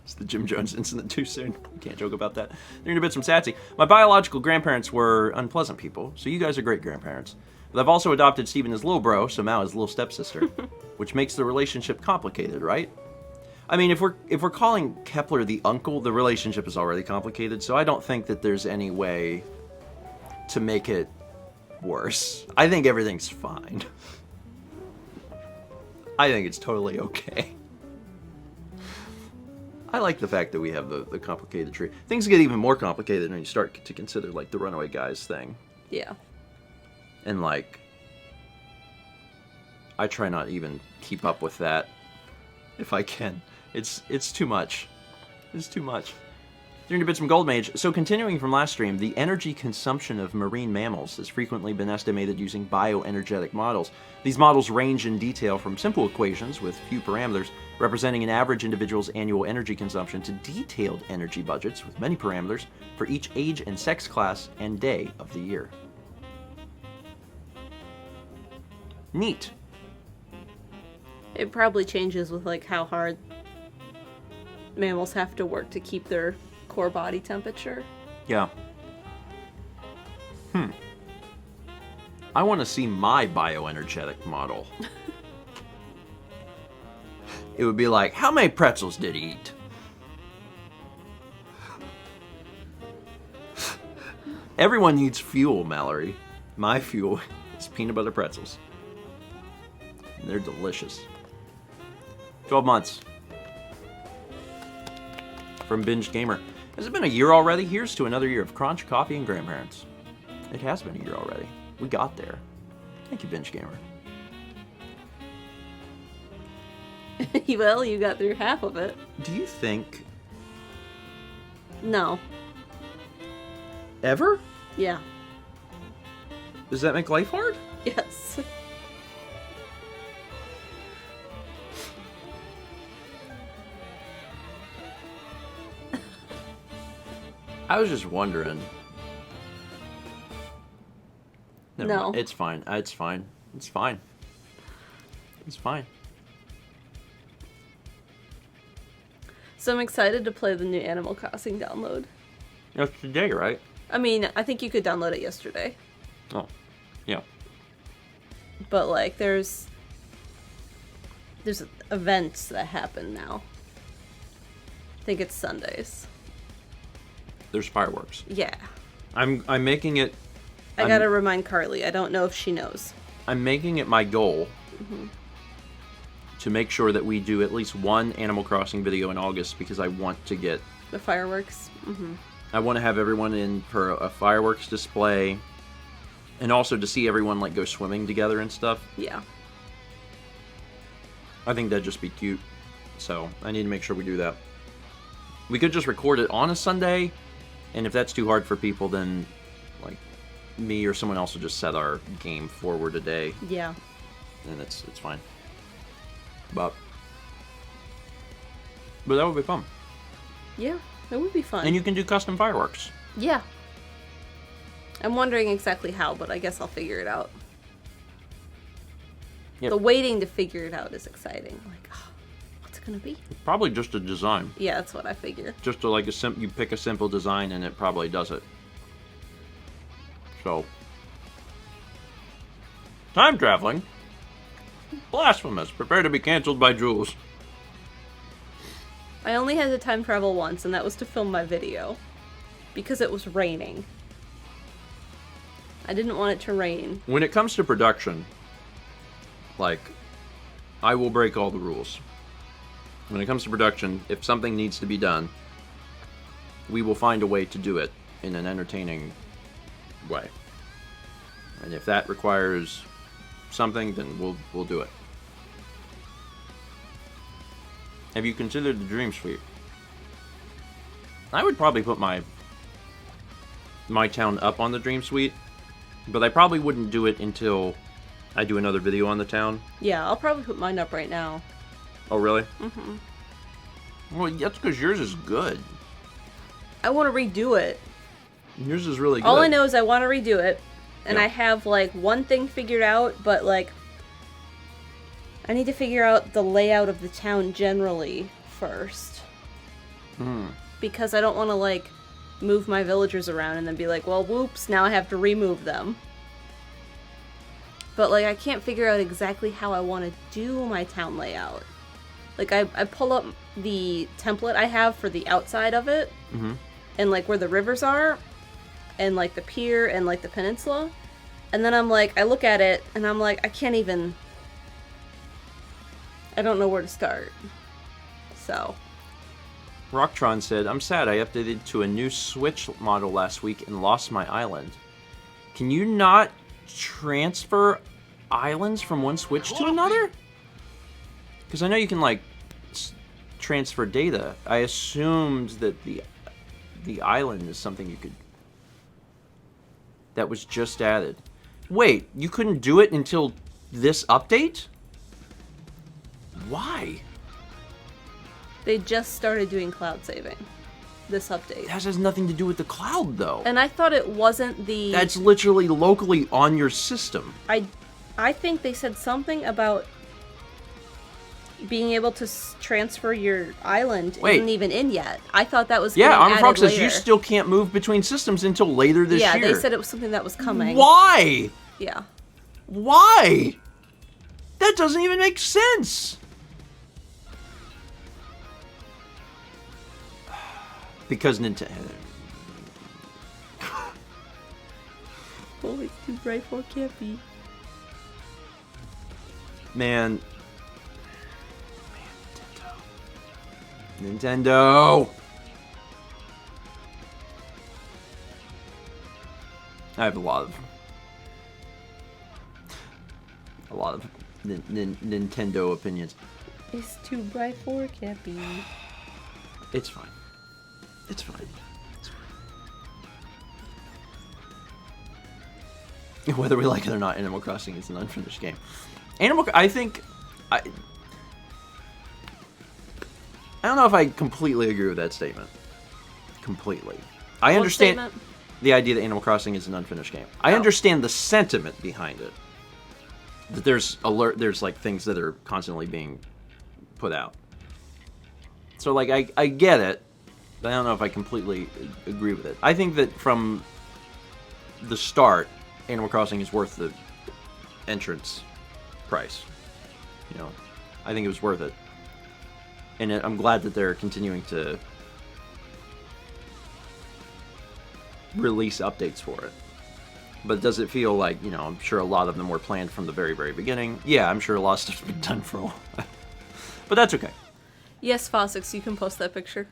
It's the Jim Jones incident too soon. You can't joke about that. 300 bits from Satsy. My biological grandparents were unpleasant people, so you guys are great grandparents. But I've also adopted Stephen as little bro, so Mao is little stepsister, which makes the relationship complicated, right? I mean, if we're calling Kepler the uncle, the relationship is already complicated, so I don't think that there's any way to make it worse. I think everything's fine. I think it's totally okay. I like the fact that we have the complicated tree. Things get even more complicated when you start to consider, like, the Runaway Guys thing. Yeah. And, like, I try not to even keep up with that if I can. It's too much. It's too much. 300 bits from Gold Mage. So continuing from last stream, the energy consumption of marine mammals has frequently been estimated using bioenergetic models. These models range in detail from simple equations with few parameters, representing an average individual's annual energy consumption, to detailed energy budgets with many parameters for each age and sex class and day of the year. Neat. It probably changes with, like, how hard mammals have to work to keep their core body temperature. Yeah. I want to see my bioenergetic model. It would be like, how many pretzels did he eat? Everyone needs fuel, Mallory. My fuel is peanut butter pretzels. And they're delicious. 12 months. From Binge Gamer. Has it been a year already? Here's to another year of crunch, coffee, and grandparents. It has been a year already. We got there. Thank you, Binge Gamer. Well, you got through half of it. Do you think... No. Ever? Yeah. Does that make life hard? Yes. I was just wondering. Never No. mind. It's fine. It's fine. It's fine. It's fine. So I'm excited to play the new Animal Crossing download. That's today, right? I mean, I think you could download it yesterday. Oh, yeah. But, like, there's events that happen now. I think it's Sundays. There's fireworks. Yeah. I'm making it... I gotta remind Carly. I don't know if she knows. I'm making it my goal to make sure that we do at least one Animal Crossing video in August because I want to get... The fireworks? Mm-hmm. I want to have everyone in for a fireworks display and also to see everyone, like, go swimming together and stuff. Yeah. I think that'd just be cute. So, I need to make sure we do that. We could just record it on a Sunday, and if that's too hard for people, then, like, me or someone else will just set our game forward a day. Yeah. And it's fine. But that would be fun. Yeah, it would be fun. And you can do custom fireworks. Yeah. I'm wondering exactly how, but I guess I'll figure it out. Yep. The waiting to figure it out is exciting. Like, oh, what's it gonna be? Probably just a design. Yeah, that's what I figure. Just to, like, you pick a simple design and it probably does it. So, time traveling. Blasphemous. Prepare to be canceled by Jules. I only had to time travel once, and that was to film my video. Because it was raining. I didn't want it to rain. When it comes to production, like, I will break all the rules. When it comes to production, if something needs to be done, we will find a way to do it in an entertaining way. And if that requires something, then we'll do it. Have you considered the Dream Suite? I would probably put my town up on the Dream Suite, but I probably wouldn't do it until I do another video on the town. Yeah, I'll probably put mine up right now. Oh, really? Mm-hmm. Well, that's because yours is good. I want to redo it. Yours is really good. All I know is I want to redo it, and Yeah. I have, like, one thing figured out, but, like, I need to figure out the layout of the town generally first. Because I don't want to, like, move my villagers around and then be like, well, whoops, now I have to remove them. But, like, I can't figure out exactly how I want to do my town layout. Like, I pull up the template I have for the outside of it, and, like, where the rivers are, and, like, the pier, and, like, the peninsula, and then I'm like, I look at it, and I'm like, I can't even... I don't know where to start. So... Rocktron said, I'm sad I updated to a new Switch model last week and lost my island. Can you not transfer islands from one Switch to another? Because I know you can, like, transfer data. I assumed that the island is something you could... That was just added. Wait, you couldn't do it until this update? Why? They just started doing cloud saving. This update. That has nothing to do with the cloud, though. And I thought it wasn't the... That's literally locally on your system. I think they said something about being able to transfer your island isn't even in yet. I thought that was Yeah, getting Armor Frog added says later. you still can't move between systems until later this year. Yeah, they said it was something that was coming. Why? Yeah. Why? That doesn't even make sense. Because Nintendo... Oh, it's too bright for Cappy. Man. Nintendo. I have a lot of Nintendo opinions. It's too bright for Cappy. It's fine. It's fine. Whether we like it or not, Animal Crossing is an unfinished game. I don't know if I completely agree with that statement. Completely. I understand statement? the idea that Animal Crossing is an unfinished game. I understand the sentiment behind it. That there's like things that are constantly being put out. So like I get it, but I don't know if I completely agree with it. I think that from the start, Animal Crossing is worth the entrance price. You know, I think it was worth it. And I'm glad that they're continuing to release updates for it. But does it feel like, you know, I'm sure a lot of them were planned from the very, very beginning. Yeah, I'm sure a lot of stuff's been done for a while. But that's okay. Yes, Fossix, you can post that picture.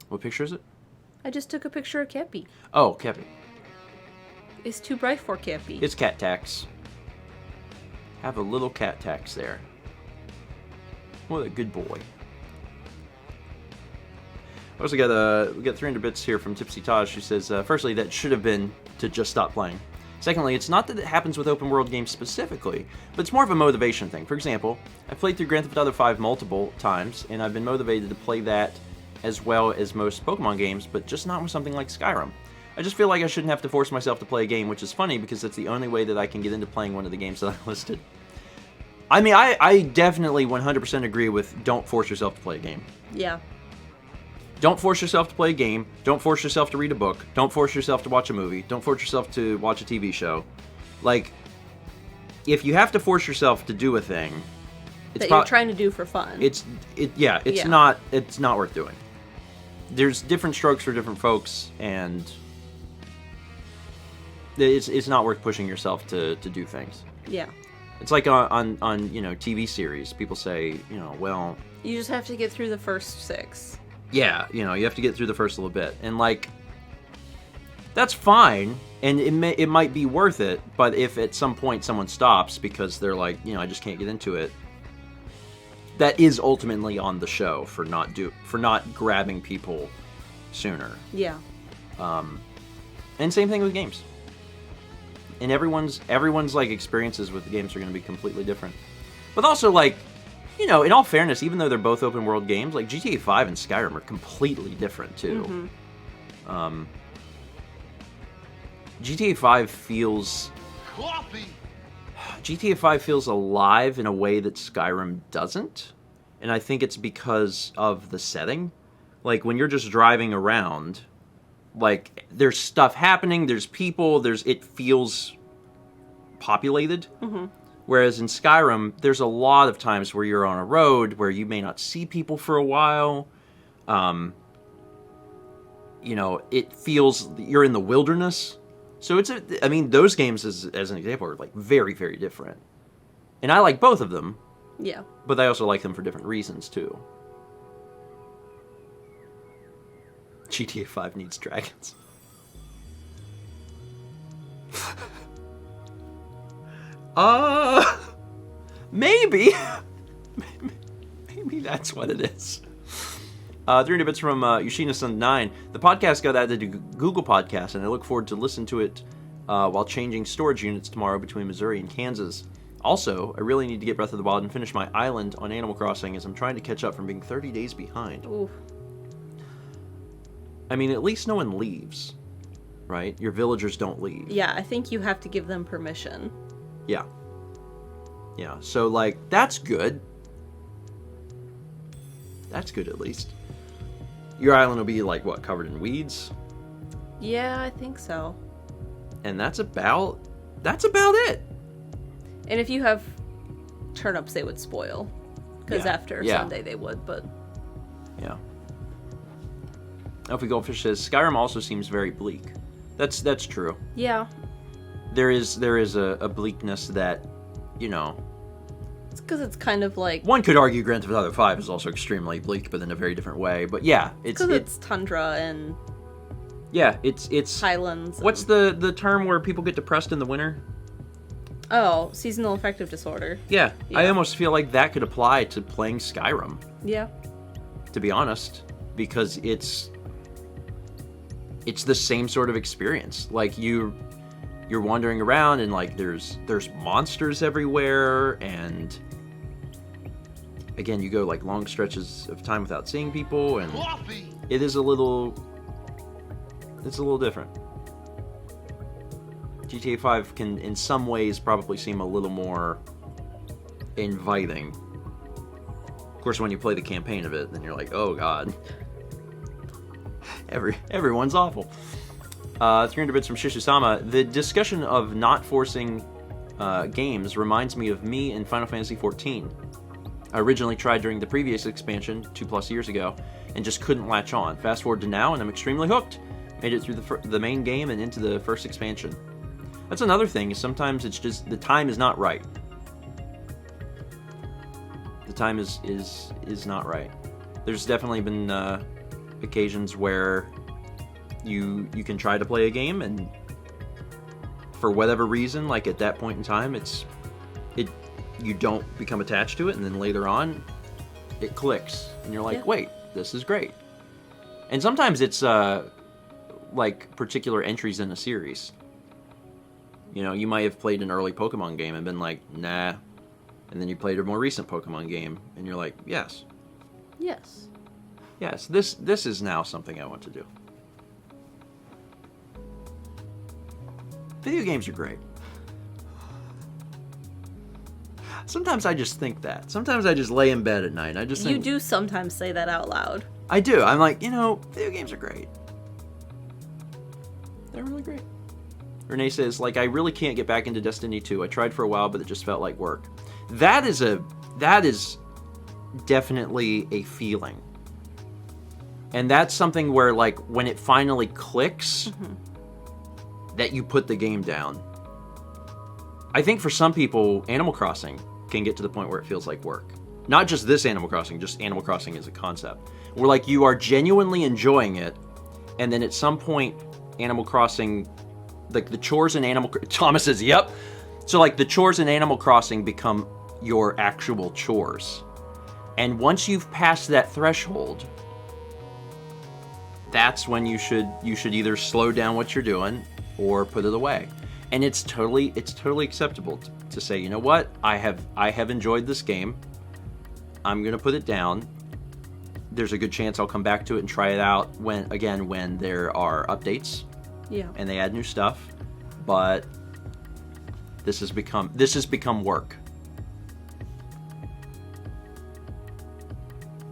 What picture is it? I just took a picture of Cappy. Oh, Cappy. It's too bright for Cappy. It's cat tax. Have a little cat tax there. What a good boy. I also got we got 300 bits here from Tipsy Todd. She says, firstly, that should have been to just stop playing. Secondly, it's not that it happens with open world games specifically, but it's more of a motivation thing. For example, I've played through Grand Theft Auto 5 multiple times, and I've been motivated to play that as well as most Pokemon games, but just not with something like Skyrim. I just feel like I shouldn't have to force myself to play a game, which is funny because it's the only way that I can get into playing one of the games that I listed. I mean, I definitely 100% agree with don't force yourself to play a game. Yeah. Don't force yourself to play a game. Don't force yourself to read a book. Don't force yourself to watch a movie. Don't force yourself to watch a TV show. Like, if you have to force yourself to do a thing, it's that you're trying to do for fun. It's not worth doing. There's different strokes for different folks, and it's not worth pushing yourself to do things. Yeah. It's like on you know, TV series. People say, you know, well, you just have to get through the first 6. Yeah, you know, you have to get through the first little bit, and like, that's fine, and it might be worth it. But if at some point someone stops because they're like, you know, I just can't get into it, that is ultimately on the show for not grabbing people sooner. Yeah. And same thing with games. And everyone's like experiences with the games are going to be completely different. But also, like, you know, in all fairness, even though they're both open world games, like GTA 5 and Skyrim are completely different too. Mm-hmm. GTA 5 feels alive in a way that Skyrim doesn't, and I think it's because of the setting. Like, when you're just driving around, like, there's stuff happening, there's people, it feels populated. Mm-hmm. Whereas in Skyrim, there's a lot of times where you're on a road where you may not see people for a while. You know, it feels you're in the wilderness. So I mean, those games as an example are like very, very different. And I like both of them. Yeah. But I also like them for different reasons too. GTA 5 needs dragons. Maybe. Maybe that's what it is. 300 bits from Yoshina-san9. The podcast got added to Google Podcasts, and I look forward to listen to it while changing storage units tomorrow between Missouri and Kansas. Also, I really need to get Breath of the Wild and finish my island on Animal Crossing as I'm trying to catch up from being 30 days behind. Oof. I mean, at least no one leaves, right? Your villagers don't leave. Yeah, I think you have to give them permission. Yeah. Yeah, so, like, that's good. That's good, at least. Your island will be, like, what, covered in weeds? Yeah, I think so. And that's about it. And if you have turnips, they would spoil. Because after Sunday they would, but... Yeah. Elfie Goldfish says, Skyrim also seems very bleak. That's true. Yeah. There is a bleakness that, you know. It's because it's kind of like... One could argue Grand Theft Auto 5 is also extremely bleak, but in a very different way. But yeah, it's tundra and... Yeah, it's highlands. What's the term where people get depressed in the winter? Oh, seasonal affective disorder. Yeah, I almost feel like that could apply to playing Skyrim. Yeah. To be honest, because it's the same sort of experience. Like you're wandering around and like there's monsters everywhere, and again you go like long stretches of time without seeing people, and it is a little different. GTA 5 can in some ways probably seem a little more inviting. Of course, when you play the campaign of it, then you're like, oh god. Everyone's awful. 300 bits from Shishisama. The discussion of not forcing games reminds me of me in Final Fantasy XIV. I originally tried during the previous expansion 2+ years ago and just couldn't latch on. Fast forward to now and I'm extremely hooked. Made it through the main game and into the first expansion. That's another thing, is sometimes it's just the time is not right. The time is not right. There's definitely been occasions where you can try to play a game and for whatever reason, like at that point in time, you don't become attached to it, and then later on it clicks and you're like, wait, this is great. And sometimes it's like particular entries in a series. You know, you might have played an early Pokemon game and been like, nah. And then you played a more recent Pokemon game and you're like, yes. Yes. Yes, this is now something I want to do. Video games are great. Sometimes I just think that. Sometimes I just lay in bed at night and I just think... You do sometimes say that out loud. I do. I'm like, you know, video games are great. They're really great. Renee says, like, I really can't get back into Destiny 2. I tried for a while, but it just felt like work. That is definitely a feeling. And that's something where, like, when it finally clicks, that you put the game down. I think for some people, Animal Crossing can get to the point where it feels like work. Not just this Animal Crossing, just Animal Crossing as a concept. Where, like, you are genuinely enjoying it, and then at some point, Animal Crossing... Like, the chores in Animal... Thomas says, yep. So, like, the chores in Animal Crossing become your actual chores. And once you've passed that threshold, that's when you should either slow down what you're doing or put it away. And it's totally acceptable to say, you know what? I have enjoyed this game. I'm going to put it down. There's a good chance I'll come back to it and try it out when there are updates. Yeah. And they add new stuff, but this has become work.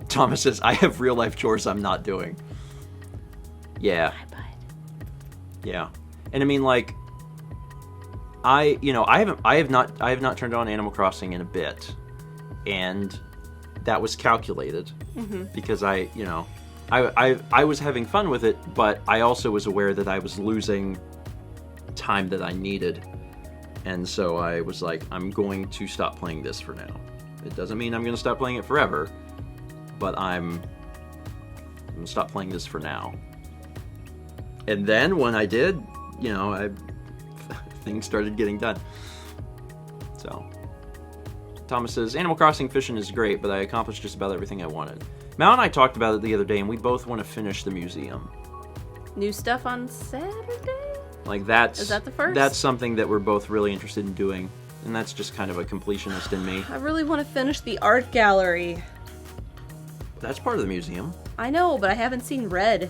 Thomas says, I have real life chores I'm not doing. Yeah. Yeah. And I mean, like, I have not turned on Animal Crossing in a bit, and that was calculated because I was having fun with it, but I also was aware that I was losing time that I needed. And so I was like, I'm going to stop playing this for now. It doesn't mean I'm going to stop playing it forever, but I'm going to stop playing this for now. And then when I did, things started getting done. So, Thomas says, Animal Crossing fishing is great, but I accomplished just about everything I wanted. Mal and I talked about it the other day, and we both want to finish the museum. New stuff on Saturday? Like, Is that the first? That's something that we're both really interested in doing, and that's just kind of a completionist in me. I really want to finish the art gallery. That's part of the museum. I know, but I haven't seen Red.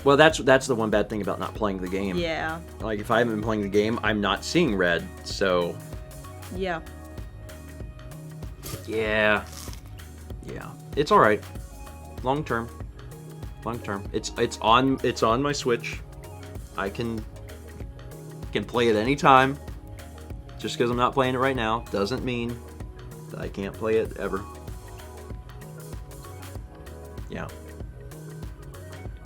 Well, that's the one bad thing about not playing the game. Yeah. Like, if I haven't been playing the game, I'm not seeing Red, so... Yeah. Yeah. It's all right. Long term. It's on my Switch. I can play it anytime. Just because I'm not playing it right now doesn't mean that I can't play it ever. Yeah.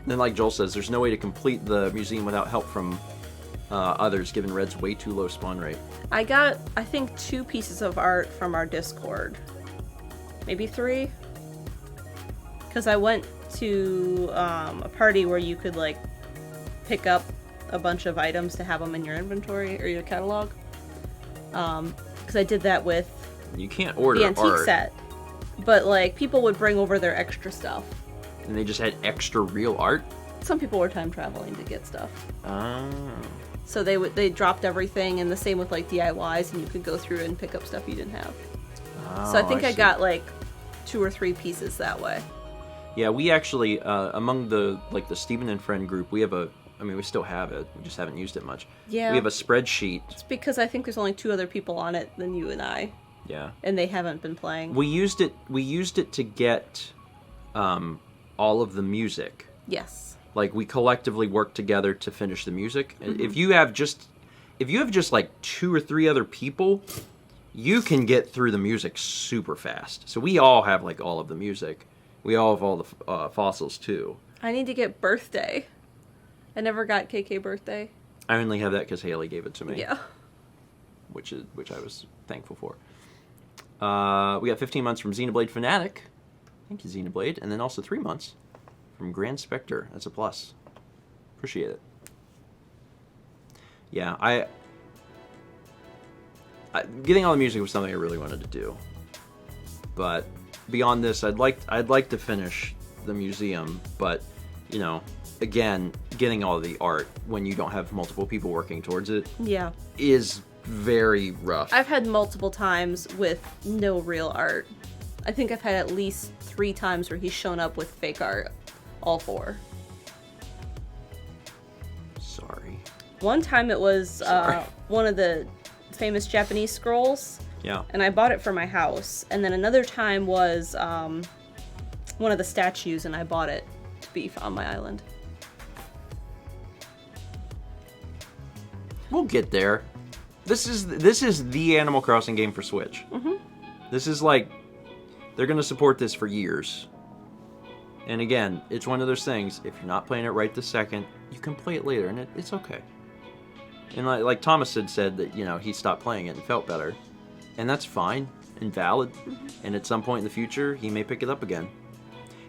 then, like Joel says, there's no way to complete the museum without help from others, given Red's way too low spawn rate. I got, I think, 2 pieces of art from our Discord. Maybe 3? Because I went to a party where you could, like, pick up a bunch of items to have them in your inventory or your catalog. Because I did that with You can't order the antique art. set. But, like, people would bring over their extra stuff. And they just had extra real art? Some people were time traveling to get stuff. Oh. So they dropped everything, and the same with, like, DIYs, and you could go through and pick up stuff you didn't have. Oh, So I think I see. got, like, 2 or 3 pieces that way. Yeah, we actually, among the Stephen and Friend group, we have we still have it. We just haven't used it much. Yeah. We have a spreadsheet. It's because I think there's only 2 other people on it than you and I. Yeah. And they haven't been playing. We used it to get all of the music. Yes. Like, we collectively worked together to finish the music. Mm-hmm. If you have just like 2 or 3 other people, you can get through the music super fast. So we all have, like, all of the music. We all have all the fossils too. I need to get Birthday. I never got KK Birthday. I only have that because Haley gave it to me. Yeah. Which I was thankful for. We got 15 months from Xenoblade Fanatic. Thank you, Xenoblade. And then also 3 months from Grand Spectre. That's a plus. Appreciate it. Yeah, I getting all the music was something I really wanted to do. But beyond this, I'd like to finish the museum, but you know, again, getting all the art when you don't have multiple people working towards it Yeah. is very rough. I've had multiple times with no real art. I think I've had at least 3 times where he's shown up with fake art. All 4. Sorry. One time it was Sorry. one of the famous Japanese scrolls, Yeah. and I bought it for my house. And then another time was one of the statues, and I bought it to be on my island. We'll get there. This is the Animal Crossing game for Switch. Mm-hmm. This is like, they're going to support this for years. And again, it's one of those things, if you're not playing it right this second, you can play it later, and it's okay. And like Thomas had said that, you know, he stopped playing it and felt better. And that's fine and valid. Mm-hmm. And at some point in the future, he may pick it up again.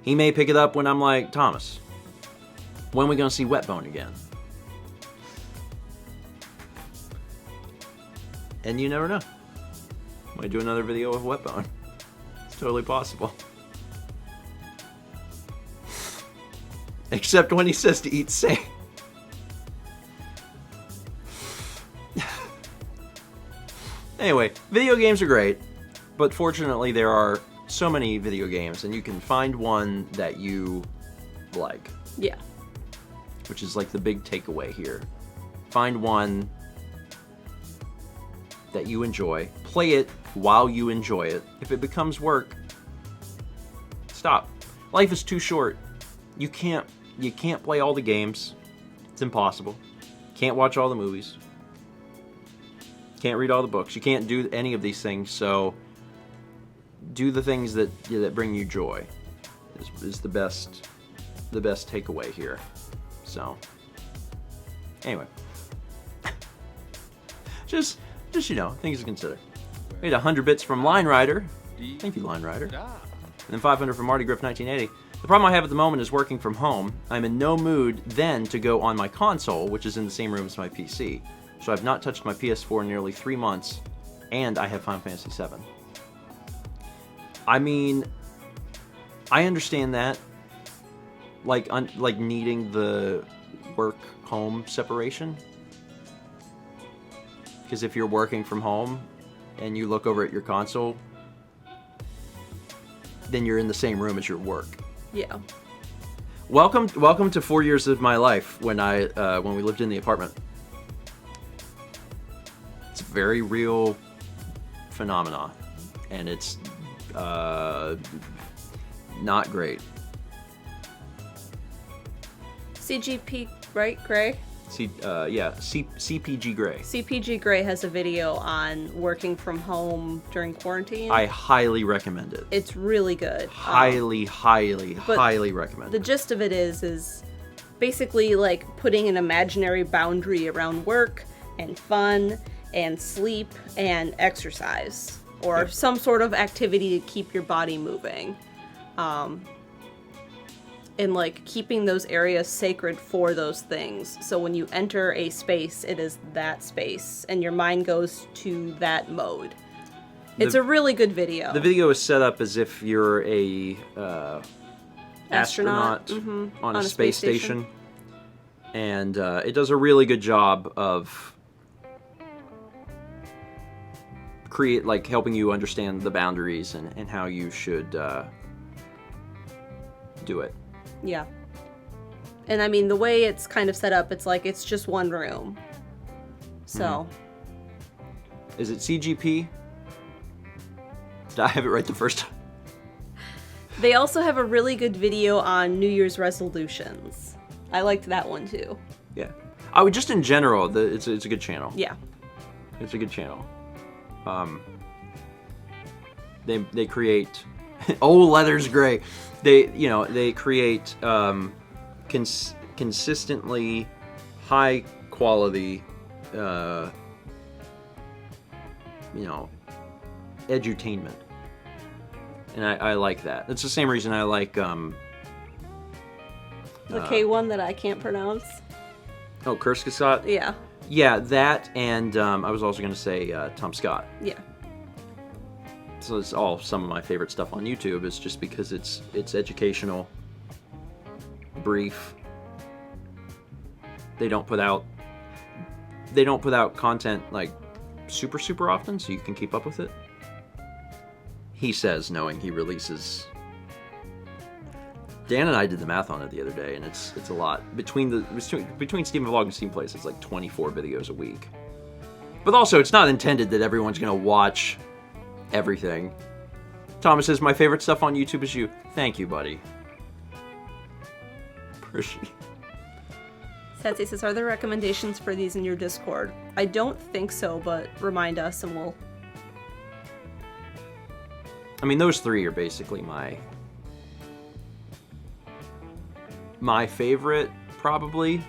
He may pick it up when I'm like, Thomas, when are we going to see Wetbone again? And you never know. Might do another video of Wetbone. It's totally possible. Except when he says to eat sand. Anyway, video games are great, but fortunately there are so many video games, and you can find one that you like. Yeah. Which is like the big takeaway here. Find one that you enjoy. Play it while you enjoy it. If it becomes work, stop. Life is too short. You can't play all the games. It's impossible. Can't watch all the movies. Can't read all the books. You can't do any of these things, so do the things that bring you joy. Is the best takeaway here. So anyway. just you know, things to consider. We had 100 bits from Line Rider. Thank you, Line Rider. And then 500 from Marty Griff 1980. The problem I have at the moment is working from home. I'm in no mood then to go on my console, which is in the same room as my PC. So I've not touched my PS4 in nearly 3 months, and I have Final Fantasy VII. I mean, I understand that, like needing the work-home separation. Because if you're working from home and you look over at your console, then you're in the same room as your work. Yeah. Welcome to 4 years of my life when we lived in the apartment. It's a very real phenomena, and it's not great. CGP, right? Gray? CPG Gray. CPG Gray has a video on working from home during quarantine. I highly recommend it. It's really good. Highly recommend the it. gist of it is basically like putting an imaginary boundary around work and fun and sleep and exercise or some sort of activity to keep your body moving. And like keeping those areas sacred for those things. So when you enter a space, it is that space and your mind goes to that mode. It's a really good video. The video is set up as if you're a astronaut on a space station. And it does a really good job of helping you understand the boundaries and how you should do it. Yeah. And I mean, the way it's kind of set up, it's like it's just one room. So. Is it CGP? Did I have it right the first time? They also have a really good video on New Year's resolutions. I liked that one too. Yeah. I would just in general, it's a good channel. Yeah. It's a good channel. They create old leather's gray. They create consistently high quality edutainment. And I like that. It's the same reason I like the K one that I can't pronounce. Oh, Kurskasat? Yeah. Yeah, that and I was also going to say Tom Scott. Yeah. So it's all some of my favorite stuff on YouTube. It's just because it's educational, brief. They don't put out content like super often, so you can keep up with it. He says, knowing he releases. Dan and I did the math on it the other day, and it's a lot. Between StephenVlog and Steam Place, it's like 24 videos a week. But also, it's not intended that everyone's going to watch everything. Thomas says, my favorite stuff on YouTube is you. Thank you, buddy. Appreciate. Satsy says, are there recommendations for these in your Discord? I don't think so, but remind us and we'll... I mean, those three are basically my favorite, probably.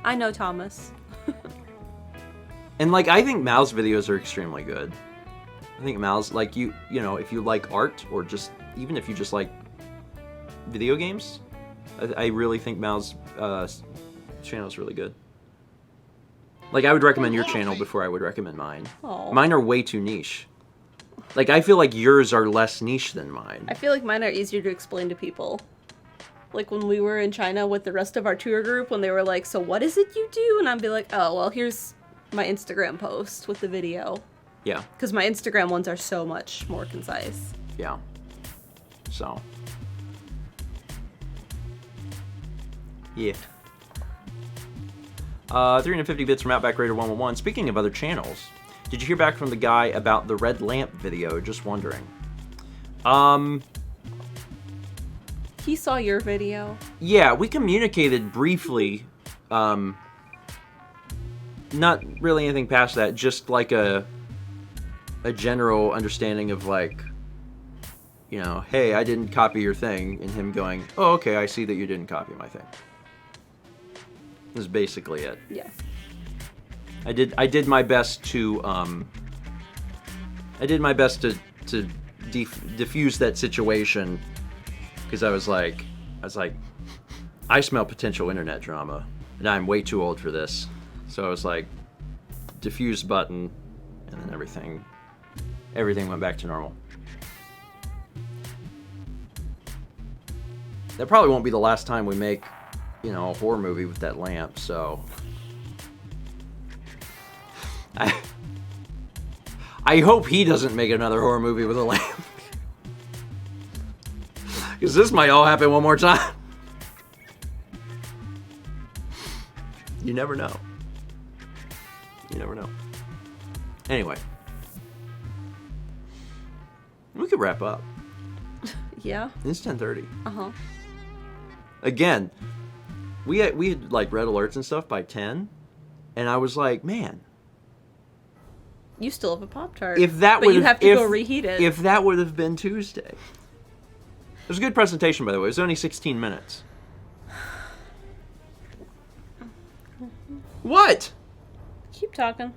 I know Thomas. And like, I think Mal's videos are extremely good. I think Mal's like you know, if you like art or just even if you just like video games, I really think Mal's channel is really good. Like, I would recommend your channel before I would recommend mine. Aww. Mine are way too niche. Like, I feel like yours are less niche than mine. I feel like mine are easier to explain to people. Like when we were in China with the rest of our tour group, when they were like, so what is it you do? And I'd be like, oh, well, here's my Instagram post with the video. Yeah. Because my Instagram ones are so much more concise. Yeah. So. Yeah. 350 bits from Outback Raider 111. Speaking of other channels, did you hear back from the guy about the red lamp video? Just wondering. He saw your video. Yeah, we communicated briefly. Not really anything past that. Just like a general understanding of like, you know, hey, I didn't copy your thing, and him going, oh, okay, I see that you didn't copy my thing. That's basically it. Yeah. I did my best to diffuse that situation, because I was like, I smell potential internet drama, and I'm way too old for this. So I was like, diffuse button, and then everything went back to normal. That probably won't be the last time we make, you know, a horror movie with that lamp, so I hope he doesn't make another horror movie with a lamp. Because this might all happen one more time. You never know. You never know. Anyway. We could wrap up. Yeah. It's 10:30. Uh-huh. Again, we had like red alerts and stuff by 10, and I was like, man. You still have a Pop-Tart. But you have to go reheat it. If that would have been Tuesday. It was a good presentation, by the way. It was only 16 minutes. What? Keep talking.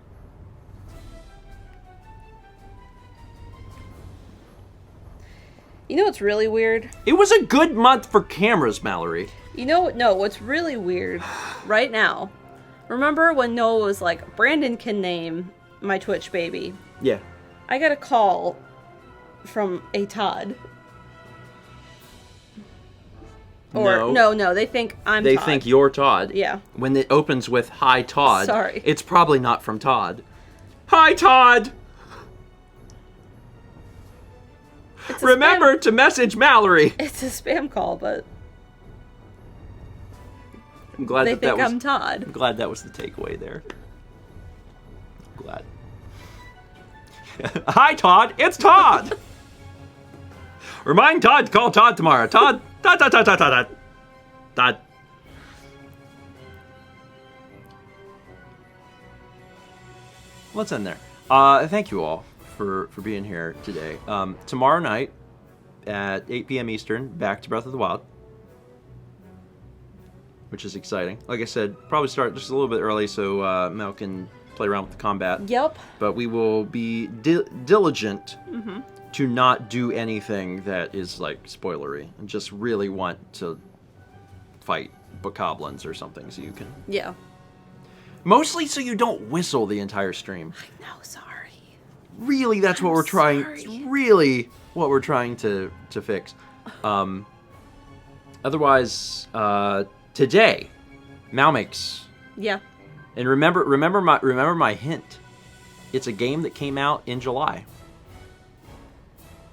You know what's really weird? It was a good month for cameras, Mallory. You know what? No, what's really weird right now. Remember when Noah was like, Brandon can name my Twitch baby? Yeah. I got a call from a Todd. Or, no, they think I'm They Todd. think you're Todd. Yeah. When it opens with, hi, Todd. Sorry. It's probably not from Todd. Hi, Todd! Remember to message Mallory. It's a spam call, but I'm glad they that think was, I'm Todd. I'm glad that was the takeaway there. Glad. Hi, Todd. It's Todd. Remind Todd to call Todd tomorrow. Todd. Todd. What's in there? Thank you all for being here today. Tomorrow night at 8 p.m. Eastern, back to Breath of the Wild, which is exciting. Like I said, probably start just a little bit early so Mel can play around with the combat. Yep. But we will be diligent to not do anything that is like spoilery, and just really want to fight bokoblins or something so you can. Yeah. Mostly so you don't whistle the entire stream. I know, sorry. Really, that's what we're trying. Sorry. Really, what we're trying to fix. Otherwise, today, Mal makes. Yeah. And remember my hint. It's a game that came out in July.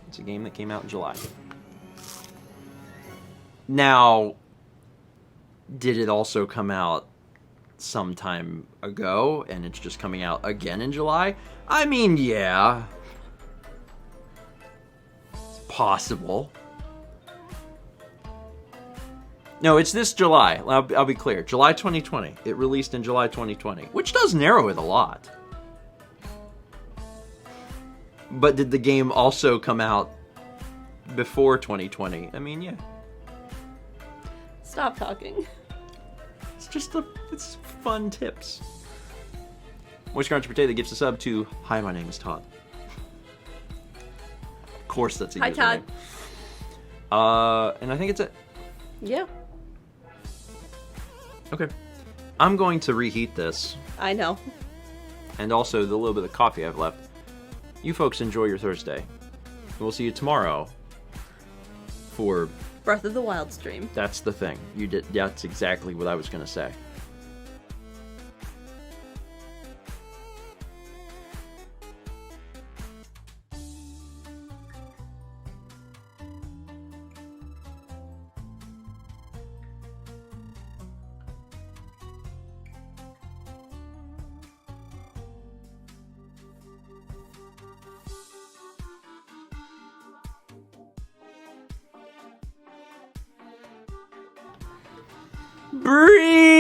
It's a game that came out in July. Now, did it also come out some time ago and it's just coming out again in July? I mean, yeah. It's possible. No, it's this July. I'll be clear. July 2020. It released in July 2020, which does narrow it a lot. But did the game also come out before 2020? I mean, yeah. Stop talking. It's fun tips. Moist Crunch Potato gives a sub to, hi, my name is Todd. Of course that's a Hi, username. Todd. And I think it's it. Yeah. Okay. I'm going to reheat this. I know. And also the little bit of coffee I've left. You folks enjoy your Thursday. We'll see you tomorrow for... Breath of the Wild stream. That's the thing. That's exactly what I was going to say. Breathe!